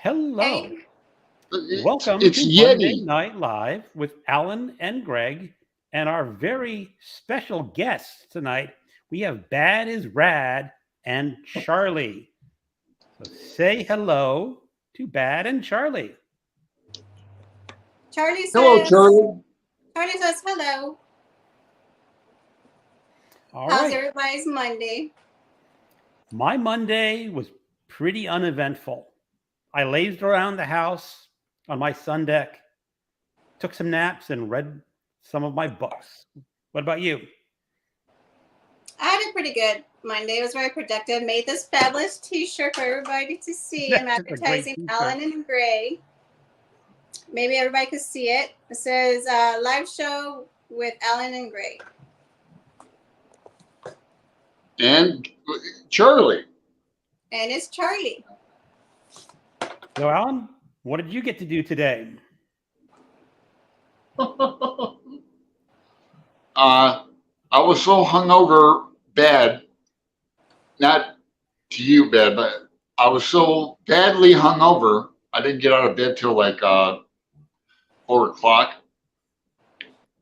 Hello. Hey, Welcome It's to Monday Yeti. Night Live with Alan and Greg and our very special guests tonight. We have Bad Is Rad and Charlie. So say hello to Bad and Charlie. Charlie Hello, says, Charlie. Charlie says hello. All How's right. everybody's Monday? My Monday was pretty uneventful. I lazed around the house on my sun deck, took some naps, and read some of my books. What about you? I had a pretty good Monday. It was very productive. Made this fabulous t-shirt for everybody to see. I'm That's a great advertising t-shirt. Alan and Gray. Maybe everybody could see it. It says live show with Alan and Gray. And Charlie. And it's Charlie. So, Alan, what did you get to do today? I was so hungover bad, not to you bad, but I was so badly hungover, I didn't get out of bed till like 4 o'clock.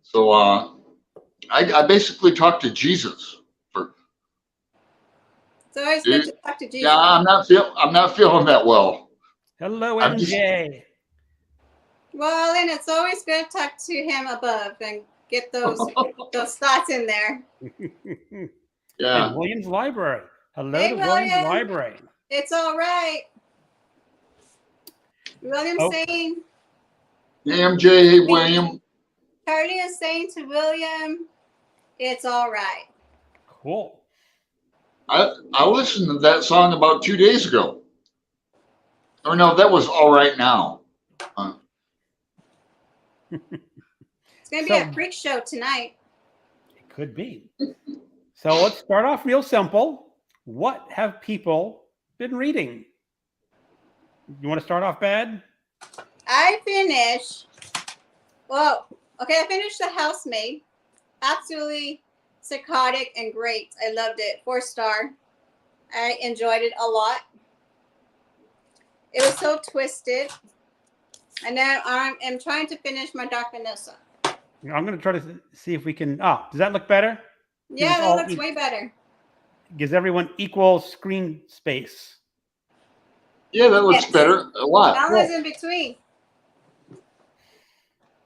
So I basically talked to Jesus. For It's always good to talk to Jesus. yeah, I'm not feeling that well. Hello, I'm just- MJ. Well, and it's always good to talk to him above and get those thoughts in there. Yeah. And Williams Library. Hello Hey, to Williams William. Library. It's all right. William Oh. saying, Hey, MJ, hey William. Charlie is saying to William, it's all right. Cool. I listened to that song about 2 days ago. Or no, that was All Right Now. It's going to be So- a freak show tonight. It could be. So let's start off real simple. What have people been reading? You want to start off, Bad? I finished The Housemaid. Absolutely psychotic and great. I loved it. 4-star. I enjoyed it a lot. It was so twisted. And then I'm trying to finish my Dark Vanessa. I'm going to try to see if we can. Does that look better? Yeah, it's that all looks way better. Gives everyone equal screen space. Yeah, that looks Yes. better. A lot. Alan's in between.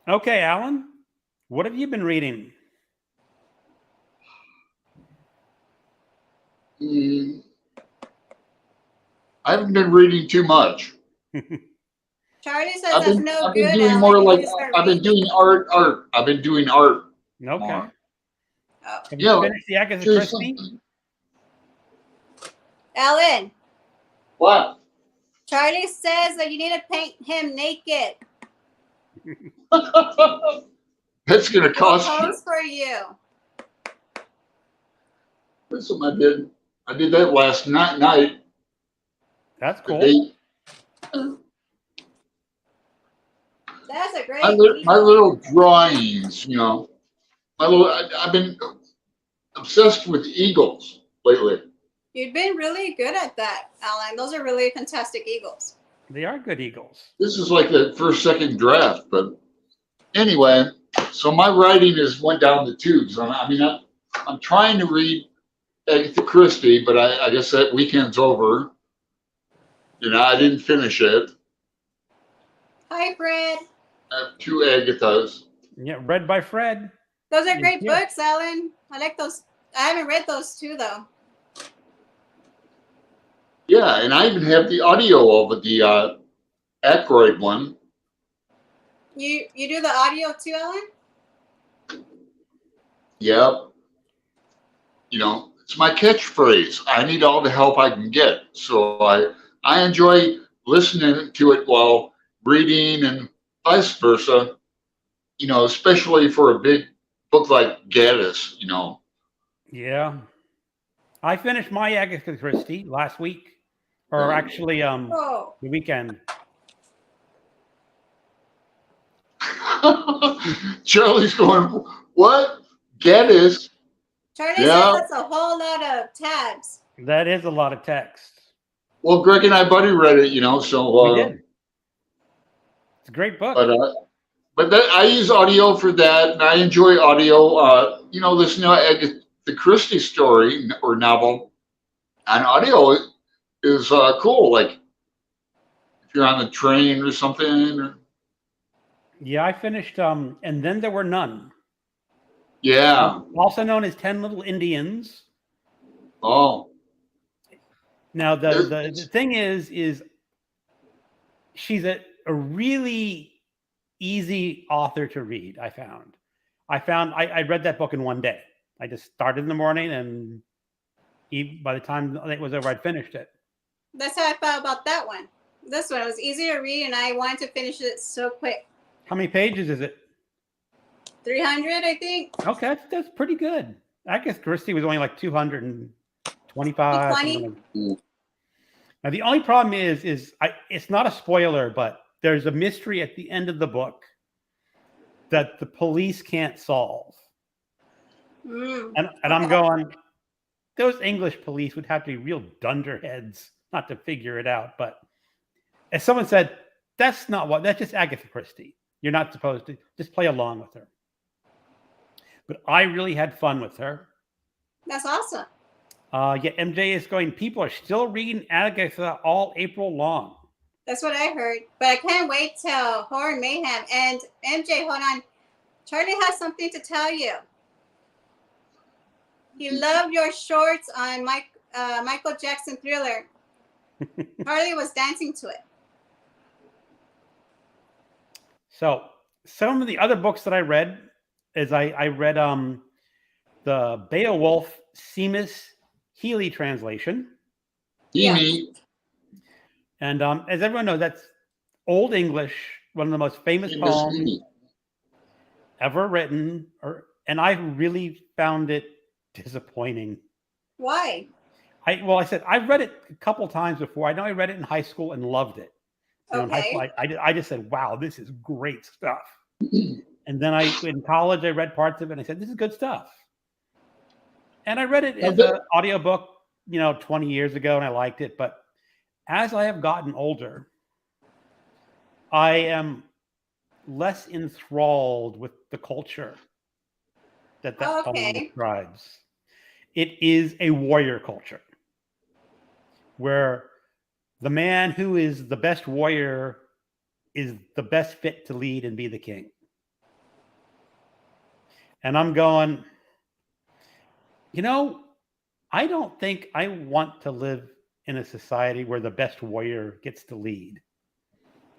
Okay, Alan, what have you been reading? I haven't been reading too much. Charlie says I've that's been, no I've been good. doing Alan. more You like need to start I've been reading. doing art. I've been doing art. Okay. more. Oh. Have you Yeah, finished the Agatha Here's Christie? something. Alan, What? Charlie says that you need to paint him naked. That's gonna We'll cost you. pose for you. That's something I did. I did that last night. That's The cool. date. That's a great My little drawings, you know. I've been obsessed with eagles lately. You've been really good at that, Alan. Those are really fantastic eagles. They are good eagles. This is like the second draft, but anyway. So my writing went down the tubes. I'm trying to read Agatha Christie, but I guess that weekend's over. You know, I didn't finish it. Hi, Fred. I have 2 Agathas. Yeah, read by Fred. Those are great Yeah. books, Alan. I like those. I haven't read those too, though. Yeah, and I even have the audio of the Aykroyd one. You do the audio too, Alan? Yep. You know, it's my catchphrase. I need all the help I can get. So I enjoy listening to it while reading and vice versa. You know, especially for a big book like Gaddis, you know. Yeah. I finished my Agatha Christie last week. Or actually Oh, the weekend. Charlie's going, what? Gaddis? Charlie Yeah. says that's a whole lot of tabs. That is a lot of text. Well, Greg and I buddy read it, you know, so We did. It's a great book. But I use audio for that, and I enjoy audio. Listening to the Christie story or novel on audio is cool. Like if you're on the train or something. Yeah, I finished And Then There Were None. Yeah. Also known as 10 Little Indians. Oh. Now the thing is she's a really easy author to read. I read that book in one day. I just started in the morning, and by the time it was over, I'd finished it. That's how I felt about that one. This one was easy to read, and I wanted to finish it so quick. How many pages is it? 300, I think. Okay, that's pretty good. I guess Christie was only like 225. 220. Now the only problem is it's not a spoiler, but there's a mystery at the end of the book that the police can't solve. And I'm going, those English police would have to be real dunderheads not to figure it out. But as someone said, that's just Agatha Christie. You're not supposed to just play along with her. But I really had fun with her. That's awesome. Yeah, MJ is going, people are still reading Agatha all April long. That's what I heard. But I can't wait till Horror and Mayhem. And MJ, hold on. Charlie has something to tell you. He loved your shorts on Michael Jackson Thriller. Charlie was dancing to it. So some of the other books that I read is I read the Beowulf Seamus Healy translation. Healy. And as everyone knows, that's Old English, one of the most famous poems ever written. And I really found it disappointing. Why? I said I read it a couple times before. I know I read it in high school and loved it. Okay. I just said, wow, this is great stuff. And then in college, I read parts of it and I said, this is good stuff. And I read it as an audiobook, 20 years ago, and I liked it. But as I have gotten older, I am less enthralled with the culture that poem describes. It is a warrior culture where the man who is the best warrior is the best fit to lead and be the king. And I'm going, I don't think I want to live in a society where the best warrior gets to lead.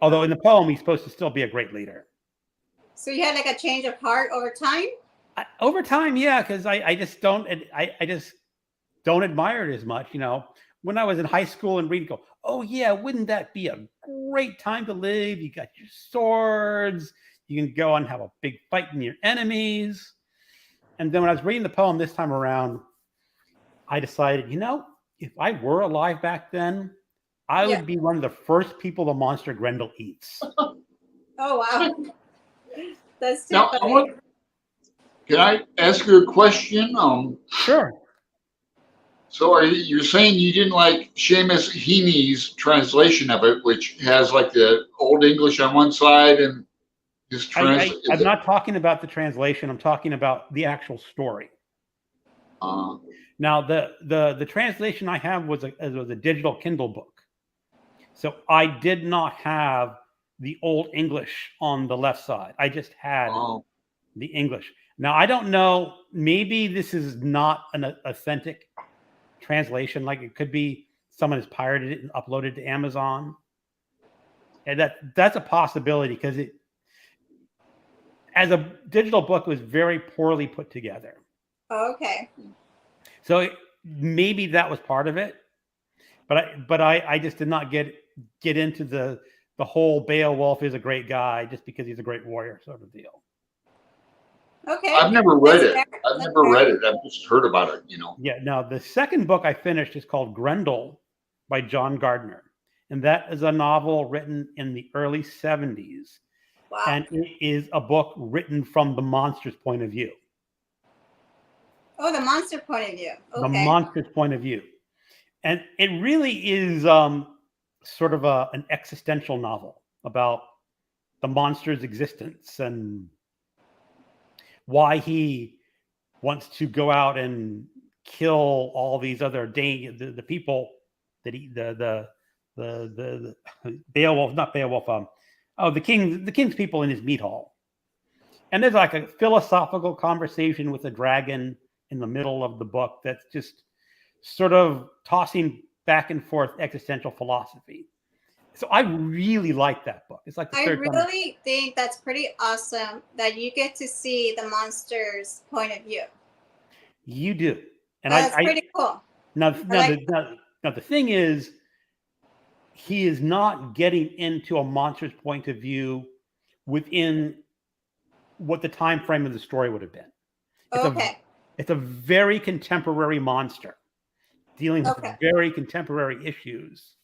Although in the poem, he's supposed to still be a great leader. So you had like a change of heart over time? Over time, yeah, because I just don't admire it as much. When I was in high school and reading, oh yeah, wouldn't that be a great time to live? You got your swords, you can go and have a big fight in your enemies. And then when I was reading the poem this time around, I decided, if I were alive back then, I would be one of the first people the monster Grendel eats. Oh wow, that's too now, funny. Can I ask you a question? Sure. So you're saying you didn't like Seamus Heaney's translation of it, which has like the Old English on one side and his translation? I'm not talking about the translation. I'm talking about the actual story. Now, the translation I have was a digital Kindle book. So I did not have the Old English on the left side. I just had the English. Now, I don't know. Maybe this is not an authentic translation. Like it could be someone has pirated it and uploaded to Amazon. And that's a possibility because it, as a digital book, was very poorly put together. Oh, okay. So maybe that was part of it. But I just did not get into the whole Beowulf is a great guy just because he's a great warrior sort of deal. Okay. I've never read it. I've just heard about it, Yeah. Now, the second book I finished is called Grendel by John Gardner. And that is a novel written in the early 70s. Wow. And it is a book written from the monster's point of view. Oh, the monster point of view. Okay. The monster's point of view. And it really is sort of an existential novel about the monster's existence and why he wants to go out and kill all these other the people that he the Beowulf, not Beowulf, the king's people in his meat hall. And there's like a philosophical conversation with a dragon in the middle of the book that's just sort of tossing back and forth existential philosophy. So I really like that book. It's like the I third time. really think that's pretty awesome that you get to see the monster's point of view. You do. And That's pretty cool. Now, like now the thing is, he is not getting into a monster's point of view within what the time frame of the story would have been. It's a very contemporary monster dealing with very contemporary issues.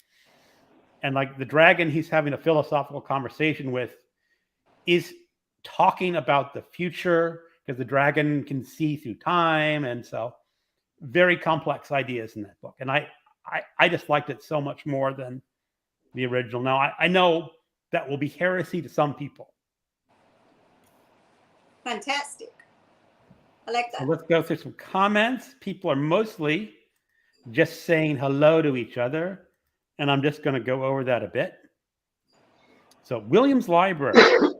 And like the dragon he's having a philosophical conversation with is talking about the future because the dragon can see through time. And so very complex ideas in that book. And I just liked it so much more than the original. Now, I know that will be heresy to some people. Fantastic. I like that. So let's go through some comments. People are mostly just saying hello to each other. And I'm just going to go over that a bit. So Williams Library.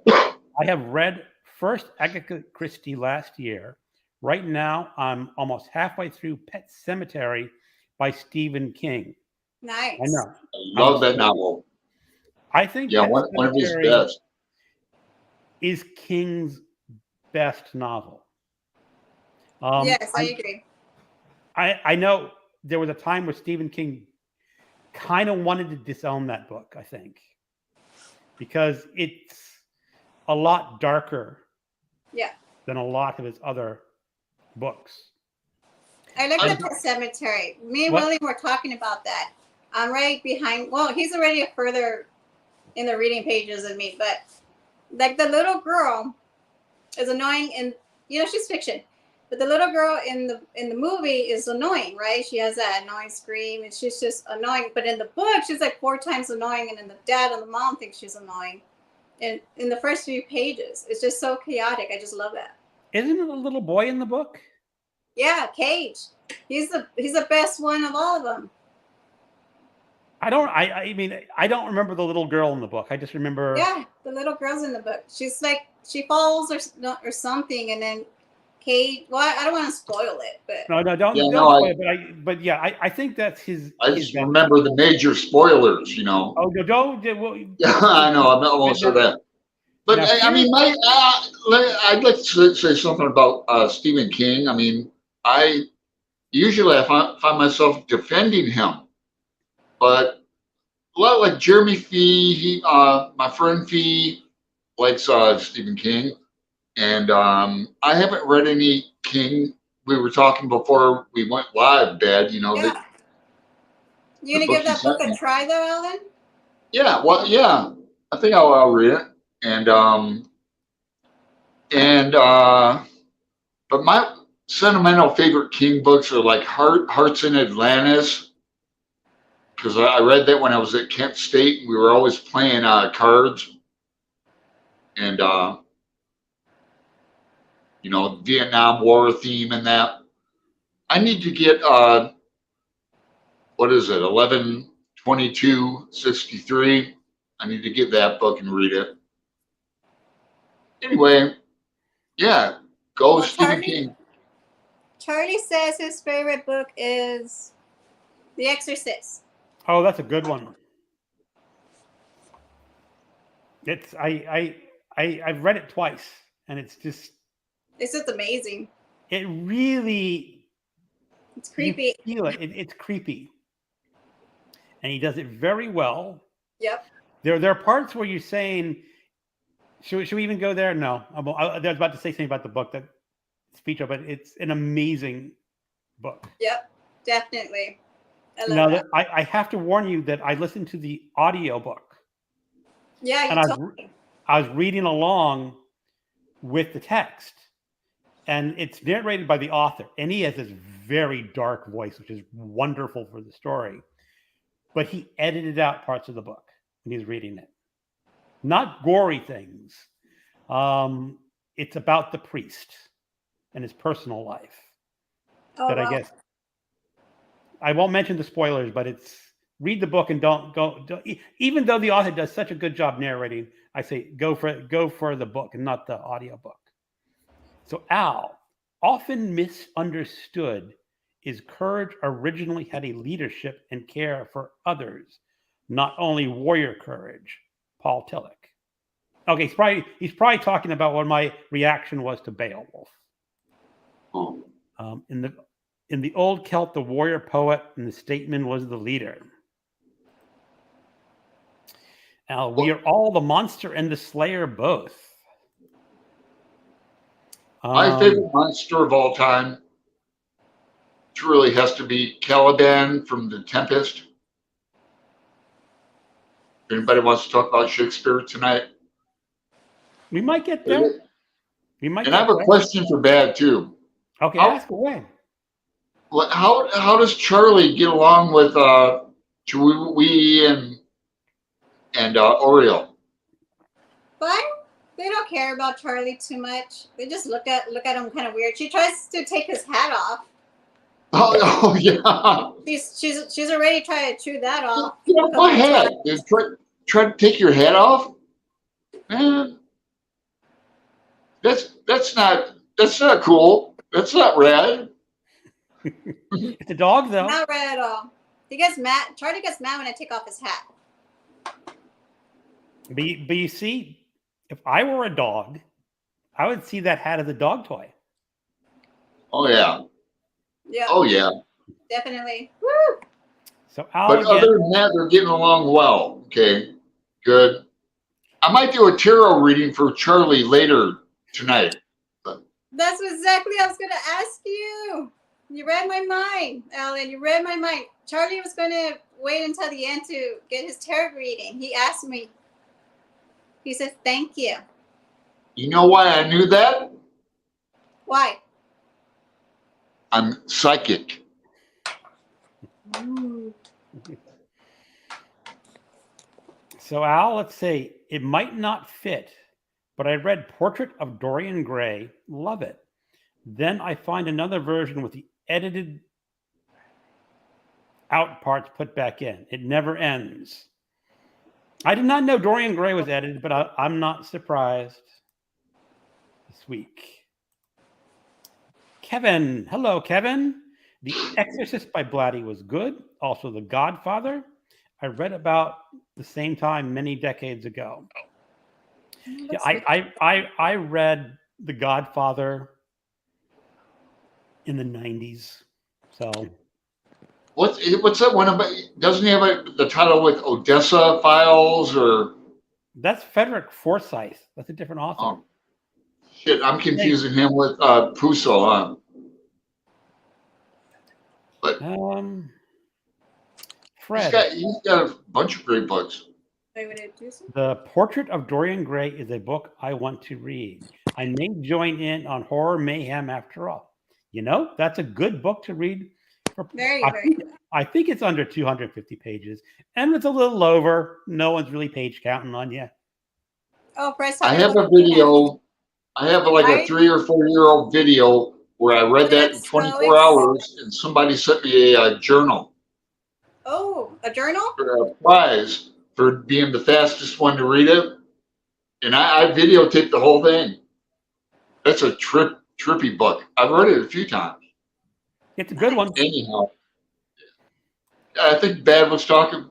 I have read first Agatha Christie last year. Right now, I'm almost halfway through Pet Sematary by Stephen King. Nice. I know. I love that novel. I think one of his best. Is King's best novel. Yes, I agree. I know there was a time where Stephen King kind of wanted to disown that book, I think, because it's a lot darker than a lot of his other books. I like the Pet Cemetery. Me and William were talking about that. I'm right behind. Well, he's already further in the reading pages than me, but like the little girl is annoying, and she's fiction. But the little girl in the movie is annoying, right? She has that annoying scream, and she's just annoying. But in the book, she's like 4 times annoying, and then the dad and the mom think she's annoying. And in the first few pages, it's just so chaotic. I just love that. Isn't it a little boy in the book? Yeah, Cage. He's the best one of all of them. I mean, I don't remember the little girl in the book. I just remember. Yeah, the little girl's in the book. She's like, she falls or something, and then Cage. Well, I don't want to spoil it, but don't spoil it. I think that's his. I just remember the major spoilers. Oh, don't. Yeah, I know. I'm almost at that. But I mean, I'd like to say something about Stephen King. I mean, I find myself defending him, but a lot like Jeremy Fee, my friend Fee likes Stephen King, and I haven't read any King. We were talking before we went live, Dad. You gonna give that book a try, though, Alan? Yeah. Well, yeah. I think I'll read it. But my sentimental favorite King books are like Hearts in Atlantis, because I read that when I was at Kent State. We were always playing cards, and Vietnam War theme and that. I need to get what is it, 11/22/63. I need to get that book and read it. Anyway, yeah, go Stephen King. Charlie says his favorite book is The Exorcist. Oh, that's a good one. It's I've read it twice, and it's just amazing. It really, it's creepy. You feel it. It's creepy, and he does it very well. Yep. There are parts where you're saying, should we even go there? No, I was about to say something about the book that speech of it. It's an amazing book. Yep, definitely. I love that. I have to warn you that I listened to the audio book. Yeah, and I was reading along with the text, and it's narrated by the author, and he has this very dark voice, which is wonderful for the story. But he edited out parts of the book when he was reading it. not gory things. It's about the priest and his personal life. Oh, That I wow. guess I won't mention the spoilers, but it's read the book and don't go. Even though the author does such a good job narrating, I say go for the book and not the audiobook. So Al, often misunderstood, is courage originally had a leadership and care for others, not only warrior courage. Paul Tillich. Okay, he's probably talking about what my reaction was to Beowulf. Oh. In the old Celt, the warrior poet and the statesman was the leader. Now, we are all the monster and the slayer both. My favorite monster of all time truly has to be Caliban from The Tempest. If anybody wants to talk about Shakespeare tonight. We might get there. We might. And I have a question for Bad too. Okay, ask away. How does Charlie get along with Chewie and Oreo? But they don't care about Charlie too much. They just look at him kind of weird. She tries to take his hat off. Oh yeah. She's already trying to chew that off. Get off my hat. Try to take your hat off? Man. That's not cool. That's not rad. It's a dog though. Not rad at all. He gets mad. Charlie gets mad when I take off his hat. But you see, if I were a dog, I would see that hat as a dog toy. Oh yeah. Yeah. Oh yeah. Definitely. Woo! So other than that, they're getting along well. Okay. Good. I might do a tarot reading for Charlie later tonight. That's exactly what I was going to ask you. You read my mind, Alan. You read my mind. Charlie was going to wait until the end to get his tarot reading. He asked me. He said, thank you. You know why I knew that? Why? I'm psychic. Ooh. So Al, let's say it might not fit, but I read Portrait of Dorian Gray, love it. Then I find another version with the edited out parts put back in. It never ends. I did not know Dorian Gray was edited, but I'm not surprised this week. Kevin, hello, Kevin. The Exorcist by Blatty was good. Also, The Godfather. I read about the same time many decades ago. Yeah, I read The Godfather in the 90s. So what's that one about? Doesn't he have the title with Odessa Files or? That's Frederick Forsyth. That's a different author. Oh, shit, I'm confusing him with Puso, huh? But Fred. He's got a bunch of great books. The Portrait of Dorian Gray is a book I want to read. I may join in on Horror Mayhem after all. You know, that's a good book to read. I think it's under 250 pages, and it's a little over. No one's really page counting on you. Oh, press. I have a video. I have like a 3 or 4 year old video where I read that in 24 hours, and somebody sent me a journal. Oh, a journal? For a prize for being the fastest one to read it, and I videotaped the whole thing. That's a trippy book. I've read it a few times. It's a good one. Anyhow, I think Bad was talking.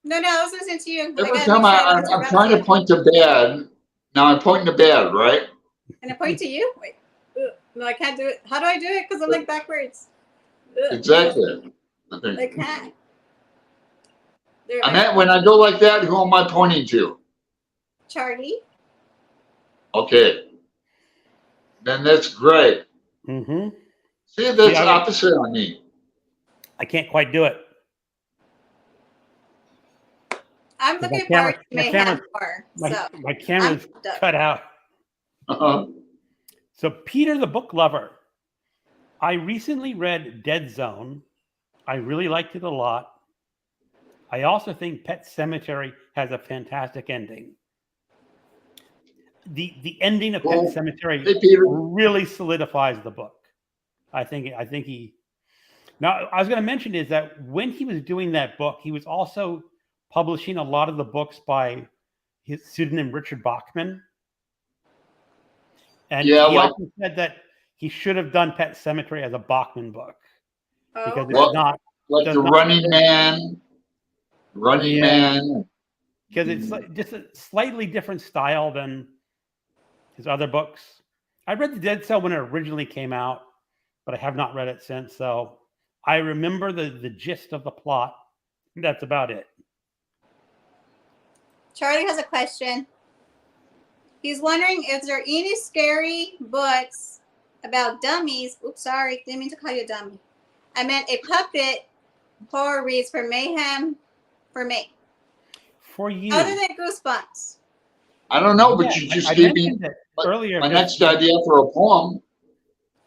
No, I was listening to you. Every time I'm trying to point to Bad, now I'm pointing to Bad, right? And I point to you? Wait. No, I can't do it. How do I do it? Because I'm like backwards. Exactly. I can't. When I go like that, who am I pointing to? Charlie. Okay. Then that's great. Mm-hmm. See, that's opposite on me. I can't quite do it. I'm looking forward to Mayhem more. My camera's cut out. Uh-huh. So Peter the Book Lover. I recently read Dead Zone. I really liked it a lot. I also think Pet Sematary has a fantastic ending. the ending of Pet Well, Cemetery hey, Peter. really solidifies the book. I think he. Now, I was going to mention is that when he was doing that book, he was also publishing a lot of the books by his pseudonym Richard Bachman, and Yeah, he like also said that he should have done Pet Cemetery as a Bachman book because Okay. it's what, not like does the not Running yeah Man. because it's just a slightly different style than his other books. I read The Dead Cell when it originally came out, but I have not read it since. So I remember the gist of the plot. That's about it. Charlie has a question. He's wondering if there are any scary books about dummies. Oops, sorry, didn't mean to call you a dummy. I meant a puppet horror reads for mayhem for me. For you, Other than Goosebumps. I don't know, but yeah, you just I gave me mentioned it earlier my because next idea for a poem.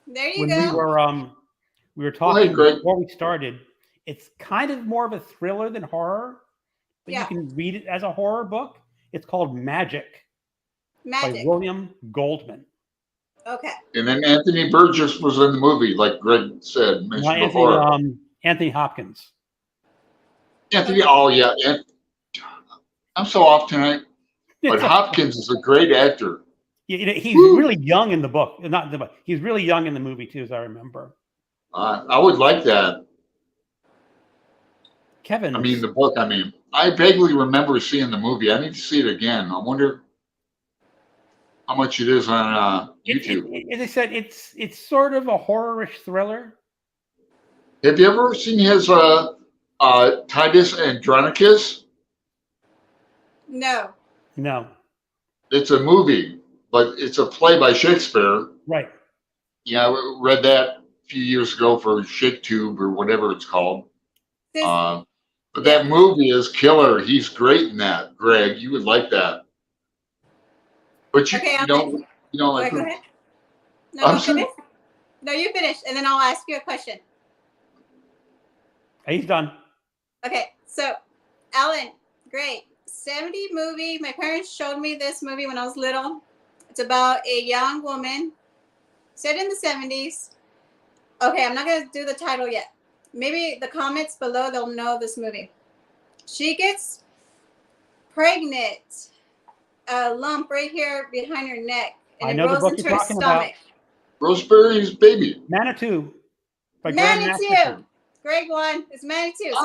There you when go. we were Go ahead, talking Greg. before we started, it's kind of more of a thriller than horror, but you Yeah. can read it as a horror book. It's called Magic by Magic. William Goldman. Okay. And then Anthony Burgess was in the movie, like Greg said, Not mentioned before. Anthony Hopkins. Anthony, Okay. oh yeah, I'm so off tonight. But It's a, Hopkins is a great actor. he's Woo! really young in the book, not in the book. He's really young in the movie too, as I remember. I would like that. Kevin, I mean, the book. I mean, I vaguely remember seeing the movie. I need to see it again. I wonder how much it is on YouTube. as I said, it's sort of a horror-ish thriller. Have you ever seen his Titus Andronicus? No. No, It's a movie, but it's a play by Shakespeare. right? Yeah, I read that a few years ago for ShitTube or whatever it's called. This, But that movie is killer. He's great in that, Greg. You would like that. But okay, you I'm don't like. go ahead. No, I'm go sorry. finish. No, you finish, and then I'll ask you a question. He's done. Okay, so Alan, great. 70 movie. My parents showed me this movie when I was little. It's about a young woman set in the 70s. Okay, I'm not going to do the title yet. Maybe the comments below, they'll know this movie. She gets pregnant, a lump right here behind her neck, and I it know the grows book into you're her talking about. stomach. Rosemary's Baby. Manitou by Graham Manitou. Masterson. Greg one is Manitou. So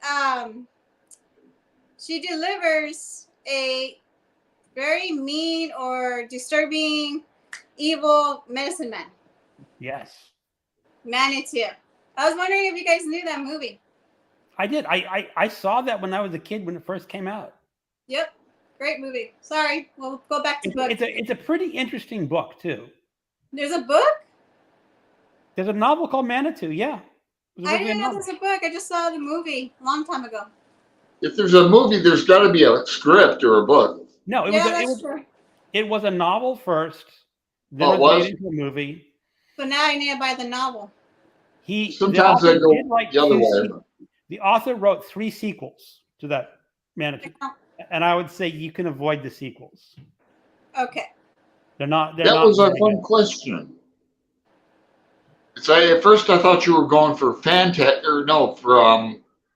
Oh. she delivers a very mean or disturbing, evil medicine man. Yes, Manitou. I was wondering if you guys knew that movie. I did. I saw that when I was a kid when it first came out. Yep. Great movie. Sorry. We'll go back to book. It's a pretty interesting book too. There's a book? There's a novel called Manitou. Yeah, it was I originally didn't a know novel. there's a book. I just saw the movie a long time ago. If there's a movie, there's got to be a script or a book. No, That's true. it was a novel first, then Oh, it it was was? made into a movie. So now I need to buy the novel. Sometimes they go write the other two way. The author wrote 3 sequels to that Manitou, and I would say you can avoid the sequels. Okay. They're not. That was a fun question. So at first I thought you were going for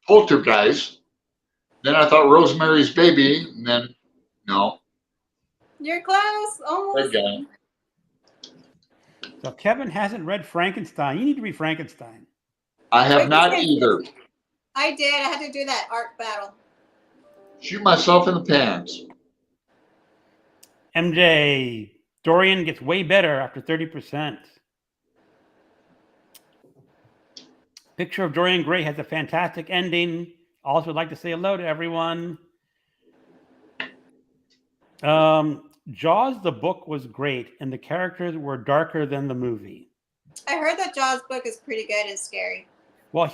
Poltergeist. Then I thought Rosemary's Baby, and then no. You're close. Almost. That guy. So Kevin hasn't read Frankenstein. You need to read Frankenstein. I have Wait, not this is- either. I did. I had to do that art battle. Shoot myself in the pants. MJ, Dorian gets way better after 30%. Picture of Dorian Gray has a fantastic ending. Also would like to say hello to everyone. Jaws, the book was great, and the characters were darker than the movie. I heard that Jaws book is pretty good and scary. Well,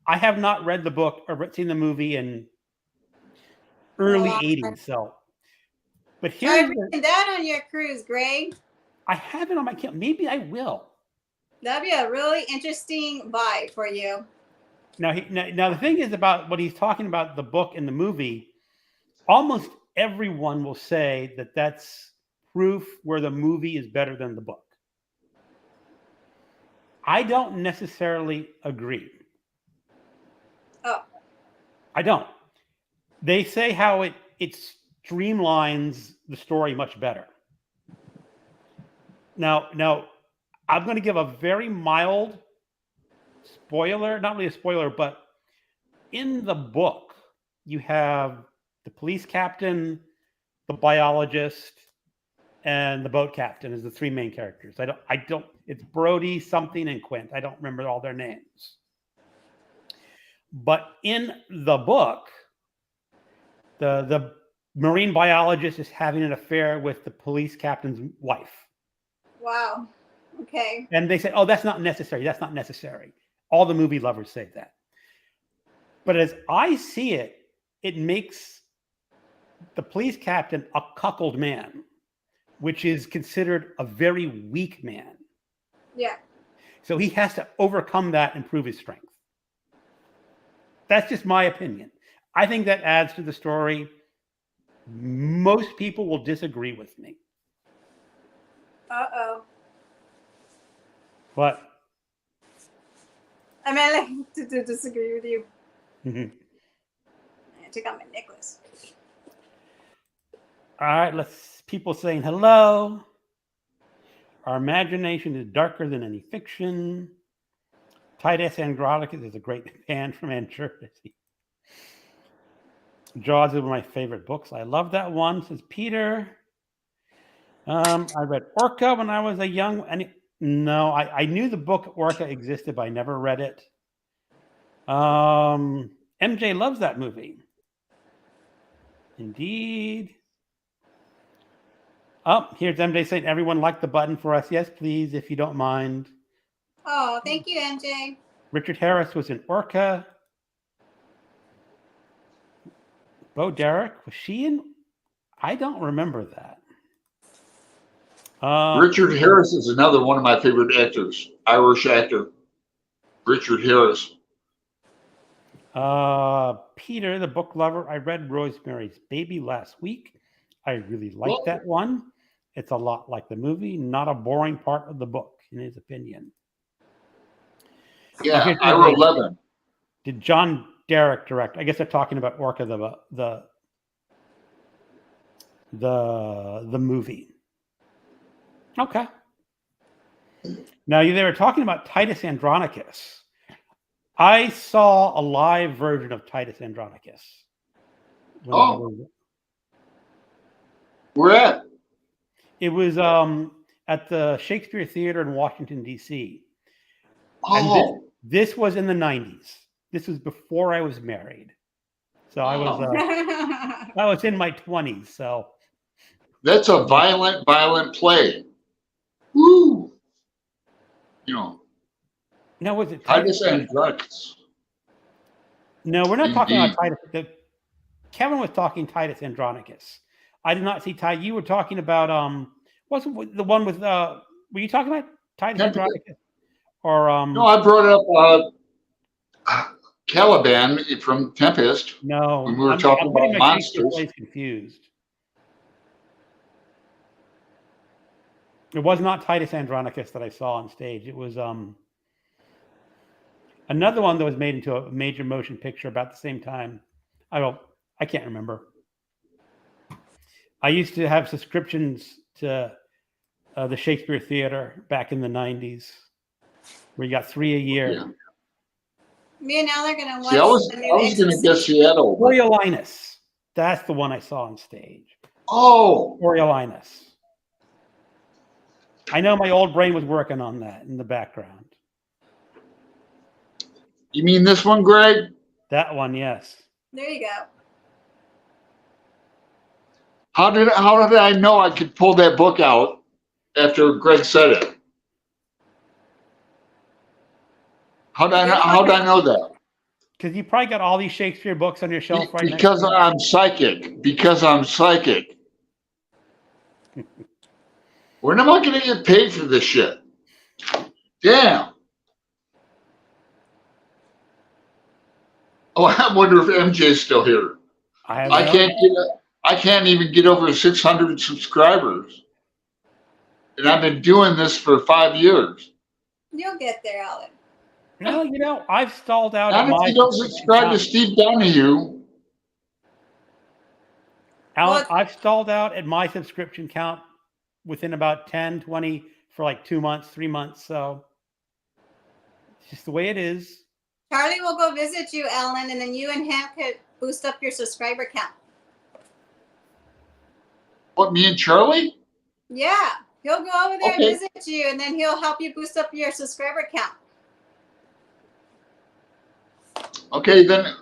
I have not read the book or seen the movie in early Oh, 80s. So, but Try here's reading that on your cruise, Greg. I have it on my account. Maybe I will. That'd be a really interesting buy for you. Now the thing is about what he's talking about the book and the movie. almost everyone will say that that's proof where the movie is better than the book. I don't necessarily agree. Oh. I don't. They say how it streamlines the story much better. Now, I'm going to give a very mild spoiler, not really a spoiler, but in the book, you have the police captain, the biologist, and the boat captain as the three main characters. I don't, it's Brody, something, and Quint. I don't remember all their names. But in the book, the marine biologist is having an affair with the police captain's wife. Wow. Okay. And they say, oh, that's not necessary. That's not necessary. All the movie lovers say that. But as I see it, it makes the police captain a cuckold man, which is considered a very weak man. Yeah. So he has to overcome that and prove his strength. That's just my opinion. I think that adds to the story. Most people will disagree with me. Uh-oh. But I mean, like, to disagree with you. mhm. I took out my necklace. All right, let's people saying hello. Our imagination is darker than any fiction. Titus Andronicus is a great band from Jersey. Jaws is one of my favorite books. I love that one, says Peter. I read Orca when I was a young. No, I knew the book Orca existed, but I never read it. MJ loves that movie. Indeed. Oh, here's MJ saying, everyone like the button for us. Yes, please, if you don't mind. Oh, thank you, MJ. Richard Harris was in Orca. Bo Derek, was she in? I don't remember that. Richard Harris is another one of my favorite actors, Irish actor. Richard Harris. Peter, the book lover, I read Rosemary's Baby last week. I really liked that one. It's a lot like the movie, not a boring part of the book, in his opinion. Yeah, Ira Levin. Did John Derek direct? I guess they're talking about Orca, the movie. Okay. Now they were talking about Titus Andronicus. I saw a live version of Titus Andronicus. Where at? It was at the Shakespeare Theater in Washington, D.C. Oh. And this was in the 90s. This was before I was married. So I was in my 20s. So that's a violent play. Woo! You know. No, was it Titus Andronicus? No, we're not talking about Titus. Kevin was talking Titus Andronicus. I did not see Titus. You were talking about wasn't the one with were you talking about Titus Andronicus? Or no, I brought up Caliban from Tempest. No, when we were talking about monsters. I'm confused. It was not Titus Andronicus that I saw on stage. It was another one that was made into a major motion picture about the same time. I can't remember. I used to have subscriptions to the Shakespeare Theater back in the 90s, where you got 3 a year. Yeah. Me and Al are gonna watch. See, I was going to guess Seattle. Coriolanus. That's the one I saw on stage. Oh, Coriolanus. I know my old brain was working on that in the background. You mean this one, Greg? That one, yes. There you go. How did I know I could pull that book out after Greg said it? How did I know that? Because you probably got all these Shakespeare books on your shelf right now. Because I'm psychic. Because I'm psychic. When am I going to get paid for this shit? Damn. Oh, I wonder if MJ's still here. I have I no. can't get. I can't even get over 600 subscribers, and I've been doing this for 5 years. You'll get there, Alan. No, I've stalled out at And if my you don't subscription subscribe to count. Steve Donahue, Alan, Well, I've stalled out at my subscription count within about 10, 20 for like 2 months, 3 months. So it's just the way it is. Charlie will go visit you, Alan, and then you and him could boost up your subscriber count. what, me and Charlie? Yeah, he'll go over there Okay. and visit you, and then he'll help you boost up your subscriber count. Okay, then.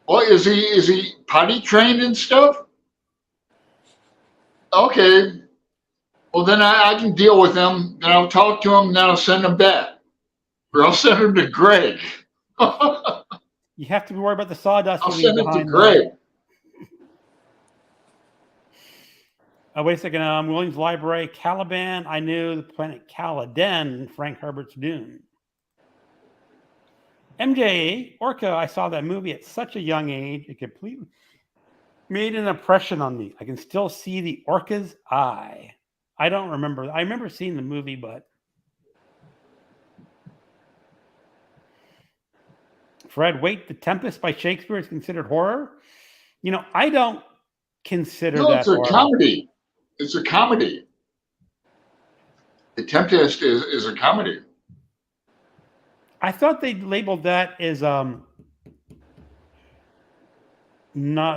What is he? Is he potty trained and stuff? Okay. Well, then I can deal with him. Then I'll talk to him. Then I'll send him back, or I'll send him to Greg. I'll You have to be worried about the sawdust you leave send him to behind. Greg. Wait a second. Williams Library, Caliban. I knew the planet Caladan, Frank Herbert's Dune. MJ Orca. I saw that movie at such a young age. It completely made an impression on me. I can still see the orca's eye. I don't remember. I remember seeing the movie, but Fred, wait, The Tempest by Shakespeare is considered horror? I don't consider No, that it's a horror. comedy. It's a comedy. The Tempest is a comedy. I thought they labeled that as not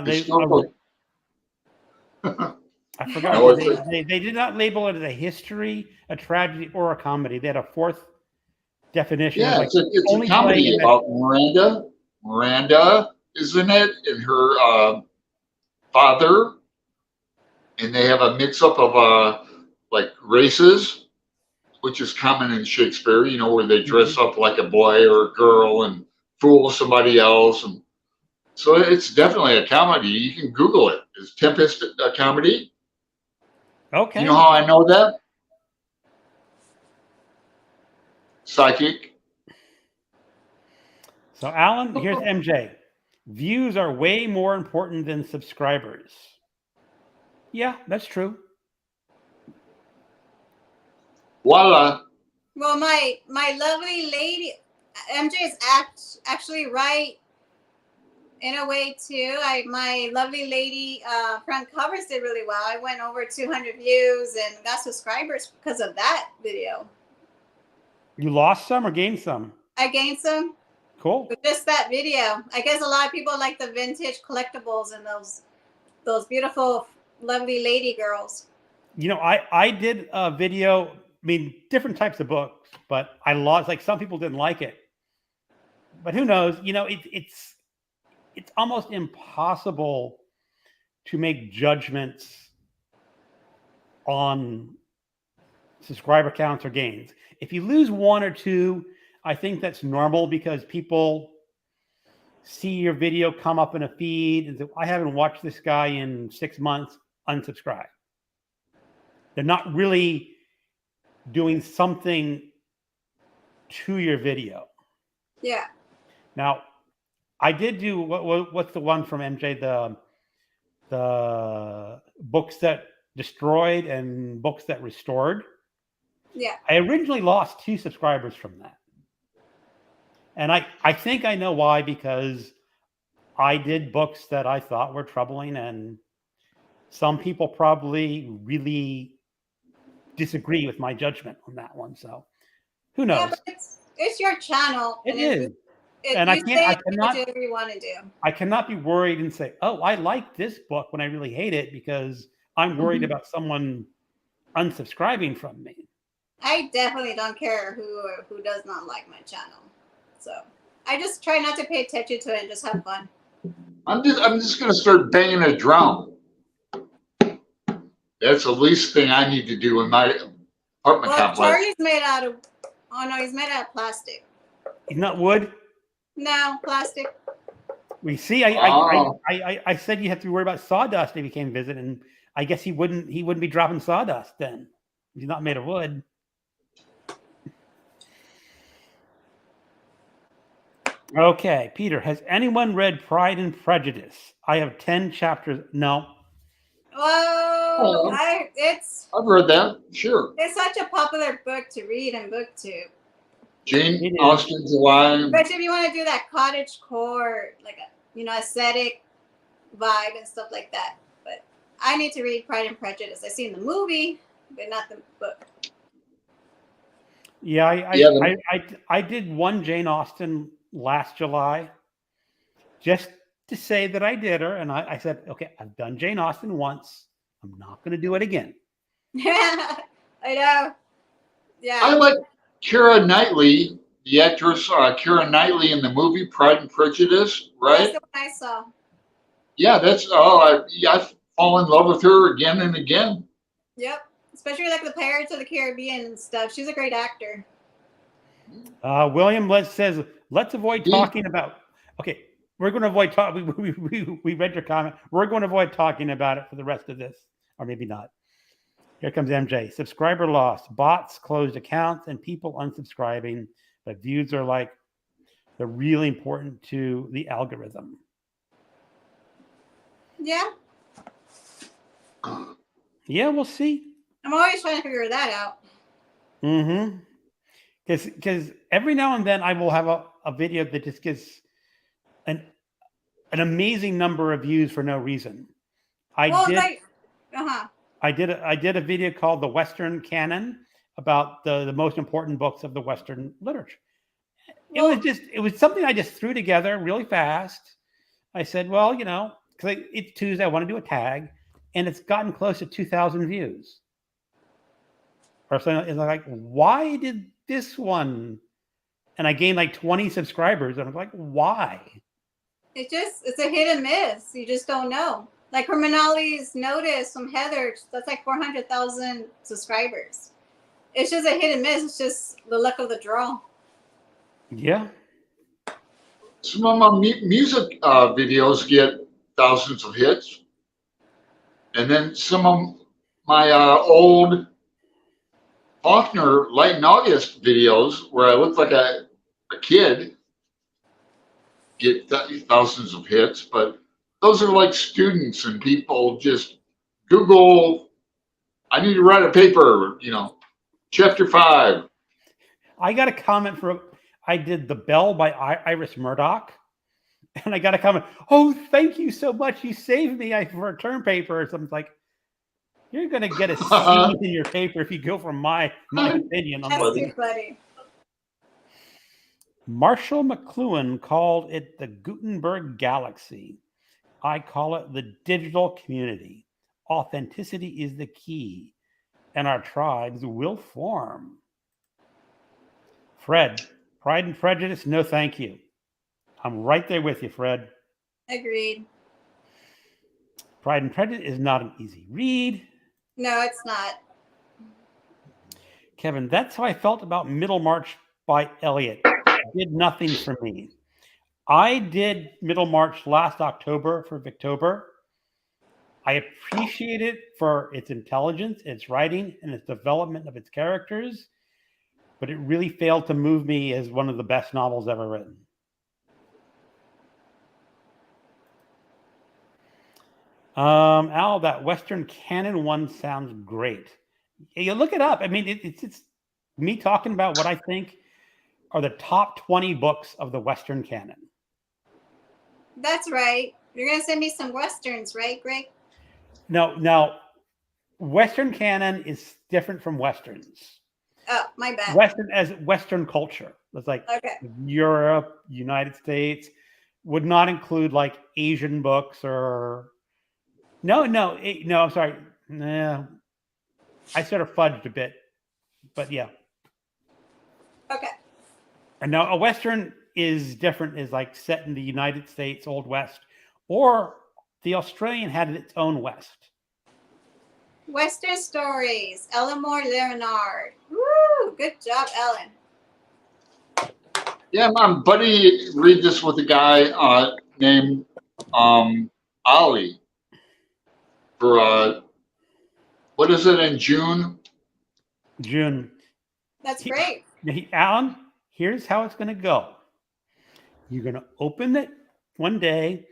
they. Historical. I forgot. No, They did not label it as a history, a tragedy, or a comedy. They had a fourth definition. Yeah, Like it's a only comedy playing about Miranda. Miranda is in it, and her father, and they have a mix-up of like races, which is common in Shakespeare. Where they dress up like a boy or a girl and fool somebody else, and so it's definitely a comedy. You can Google it. Is Tempest a comedy? Okay. You know how I know that? Psychic. So Alan, here's MJ. Views are way more important than subscribers. Yeah, that's true. Voila. Well, my lovely lady, MJ is actually right in a way too. My lovely lady front covers did really well. I went over 200 views and got subscribers because of that video. You lost some or gained some? I gained some Cool. with just that video. I guess a lot of people like the vintage collectibles and those beautiful, lovely lady girls. I did a video. I mean, different types of books, but I lost. Like some people didn't like it, but who knows? It's almost impossible to make judgments on subscriber counts or gains. If you lose one or two, I think that's normal because people see your video come up in a feed and say, I haven't watched this guy in 6 months, unsubscribe. They're not really doing something to your video. Yeah. Now, I did do what's the one from MJ, the books that destroyed and books that restored. Yeah. I originally lost 2 subscribers from that. And I think I know why, because I did books that I thought were troubling, and some people probably really disagree with my judgment on that one. So who knows? Yeah, but it's your channel. It is. And I cannot do whatever you want to do. I cannot be worried and say, oh, I like this book when I really hate it, because I'm worried about someone unsubscribing from me. I definitely don't care who does not like my channel. So I just try not to pay attention to it and just have fun. I'm just gonna start banging a drum. That's the least thing I need to do in my apartment complex. Charlie's made out of he's made out of plastic. He's not wood? No, plastic. We see. I said you have to be worried about sawdust if he came visit, and I guess he wouldn't be dropping sawdust then. He's not made of wood. Okay, Peter, has anyone read Pride and Prejudice? I have 10 chapters. No. Whoa! Oh, It's I've read that. Sure. such a popular book to read and booktube. Jane It is. Austen, July. Especially if you want to do that cottage core, like a aesthetic vibe and stuff like that. But I need to read Pride and Prejudice. I've seen the movie, but not the book. Yeah, Yeah, I did one Jane Austen last July just to say that I did her. And I said, okay, I've done Jane Austen once. I'm not going to do it again. I know. I Yeah. like Keira Knightley, the actress Keira Knightley in the movie Pride and Prejudice, That's right? the one I saw. Yeah, I fall in love with her again and again. Yep. Especially like the Pirates of the Caribbean and stuff. She's a great actor. William says, let's avoid Me, talking about. Okay, we're going to avoid talking. We read your comment. We're going to avoid talking about it for the rest of this, or maybe not. Here comes MJ. Subscriber loss, bots, closed accounts, and people unsubscribing. But views are like they're really important to the algorithm. Yeah. Yeah, we'll see. I'm always trying to figure that out. Mm-hmm. Because every now and then I will have a video that just gets an amazing number of views for no reason. I did a video called The Western Canon about the most important books of the Western literature. It was something I just threw together really fast. I said, well, because it's Tuesday, I want to do a tag, and it's gotten close to 2,000 views. Or something. It's like, why did this one? And I gained like 20 subscribers, and I'm like, why? It's a hit and miss. You just don't know. Like Criminality's Notice from Heather, that's like 400,000 subscribers. It's just a hit and miss. It's just the luck of the draw. Yeah. some of my music videos get thousands of hits, and then some of my old Faulkner Light in August videos where I look like a kid get thousands of hits, but those are like students and people just Google, I need to write a paper, chapter 5. I got a comment I did The Bell by Iris Murdoch, and I got a comment, oh, thank you so much. You saved me for a term paper or something. Like, you're going to get a C in your paper if you go from my opinion. That's too funny. Marshall McLuhan called it the Gutenberg Galaxy. I call it the digital community. Authenticity is the key, and our tribes will form. Fred, Pride and Prejudice, no thank you. I'm right there with you, Fred. Agreed. Pride and Prejudice is not an easy read. No, it's not. Kevin, that's how I felt about Middlemarch by Eliot. It did nothing for me. I did Middlemarch last October for Victober. I appreciate it for its intelligence, its writing, and its development of its characters, but it really failed to move me as one of the best novels ever written. Al, that Western Canon one sounds great. You look it up. I mean, it's me talking about what I think are the top 20 books of the Western Canon. That's right. You're going to send me some Westerns, right, Greg? No. Western Canon is different from Westerns. Oh, my bad. Western culture. It's like okay. Europe, United States, would not include like Asian books or... No, I'm sorry. No, I sort of fudged a bit, but yeah. Okay. And now a Western is different, is like set in the United States, Old West, or the Australian had its own West. Western Stories, Eleanor Leonard. Woo! Good job, Ellen. Yeah, my buddy read this with a guy named Ali for what is it in June? That's great. Alan, here's how it's going to go. You're going to open it one day.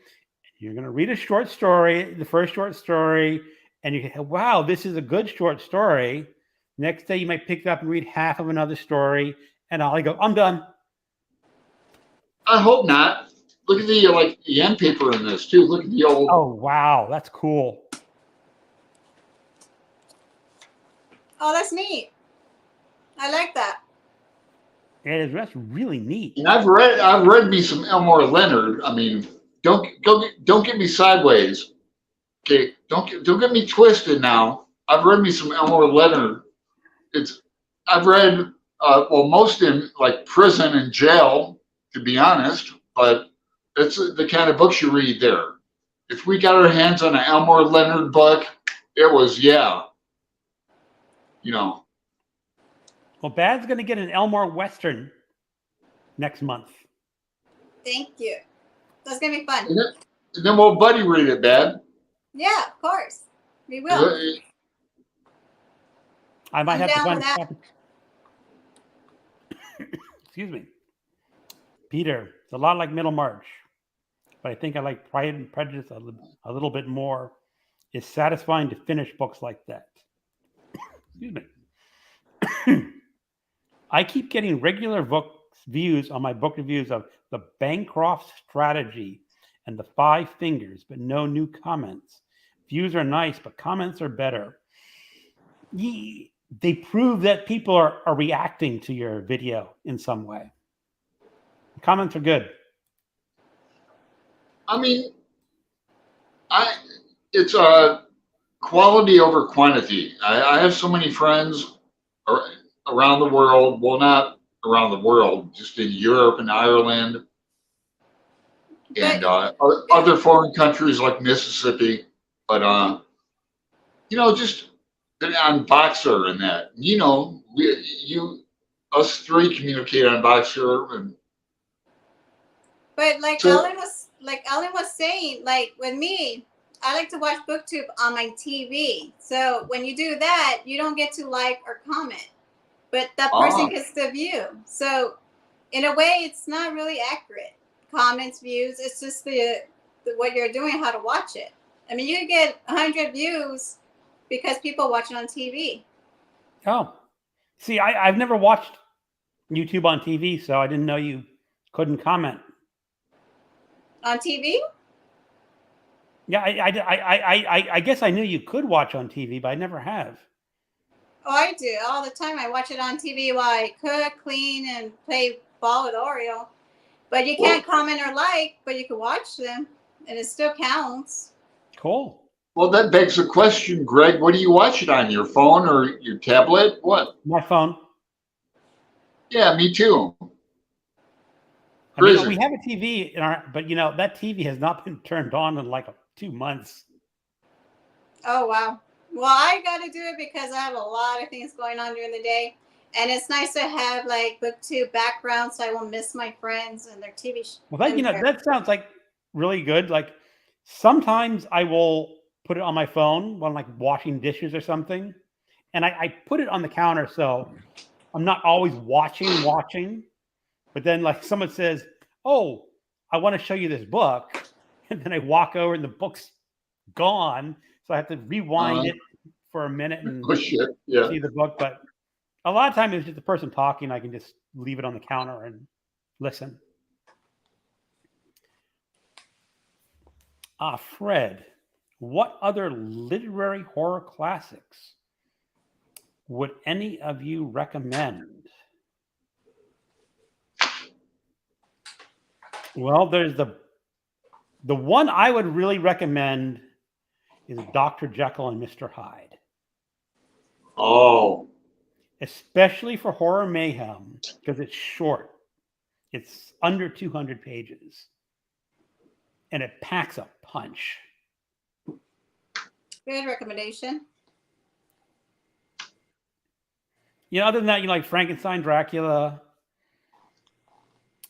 You're going to read a short story, the first short story, and you go, wow, this is a good short story. Next day, you might pick it up and read half of another story, and I'll go, I'm done. I hope not. Look at the end paper in this too. Look at the old. Oh, wow, that's cool. Oh, that's neat. I like that. That's really neat. And I've read me some Elmore Leonard. I mean, don't get me sideways. Okay, don't get me twisted now. I've read me some Elmore Leonard. I've read most in like prison and jail, to be honest. But that's the kind of books you read there. If we got our hands on an Elmore Leonard book, it was you know. Well, Bad's going to get an Elmore Western next month. Thank you. That's gonna be fun. And then we'll buddy read it, Bad. Yeah, of course. We will. I might I'm have to down find with that. a copy. Excuse me. Peter, it's a lot like Middlemarch, but I think I like Pride and Prejudice a little bit more. It's satisfying to finish books like that. Excuse me. I keep getting regular views on my book reviews of The Bancroft Strategy and The Five Fingers, but no new comments. Views are nice, but comments are better. They prove that people are reacting to your video in some way. Comments are good. I mean, it's quality over quantity. I have so many friends around the world. Well, not around the world, just in Europe and Ireland and other foreign countries like Mississippi. But just on Boxer and that. Us three communicate on Boxer and. But like Alan was saying, like with me, I like to watch BookTube on my TV. So when you do that, you don't get to like or comment, but that person gets the view. So in a way, it's not really accurate. Comments, views, it's just the what you're doing, how to watch it. I mean, you get 100 views because people watch it on TV. Oh, see, I've never watched YouTube on TV, so I didn't know you couldn't comment. On TV? Yeah, I guess I knew you could watch on TV, but I never have. Oh, I do all the time. I watch it on TV while I cook, clean, and play ball with Oreo. But you can't comment or like, but you can watch them, and it still counts. Cool. Well, that begs the question, Greg. What do you watch it on? Your phone or your tablet? What? My phone. Yeah, me too. I mean, we have a TV but that TV has not been turned on in like 2 months. Oh wow! Well, I got to do it because I have a lot of things going on during the day, and it's nice to have like BookTube background so I won't miss my friends and their TV shows. Well, that sounds like really good. Like sometimes I will put it on my phone while I'm like washing dishes or something, and I put it on the counter so I'm not always watching. But then like someone says, oh, I want to show you this book. And then I walk over and the book's gone. So I have to rewind it for a minute and see the book. But a lot of times it's just the person talking. I can just leave it on the counter and listen. Fred, what other literary horror classics would any of you recommend? Well, there's the one I would really recommend is Dr. Jekyll and Mr. Hyde. Oh. Especially for horror mayhem, because it's short. It's under 200 pages. And it packs a punch. Good recommendation. Other than that, like Frankenstein, Dracula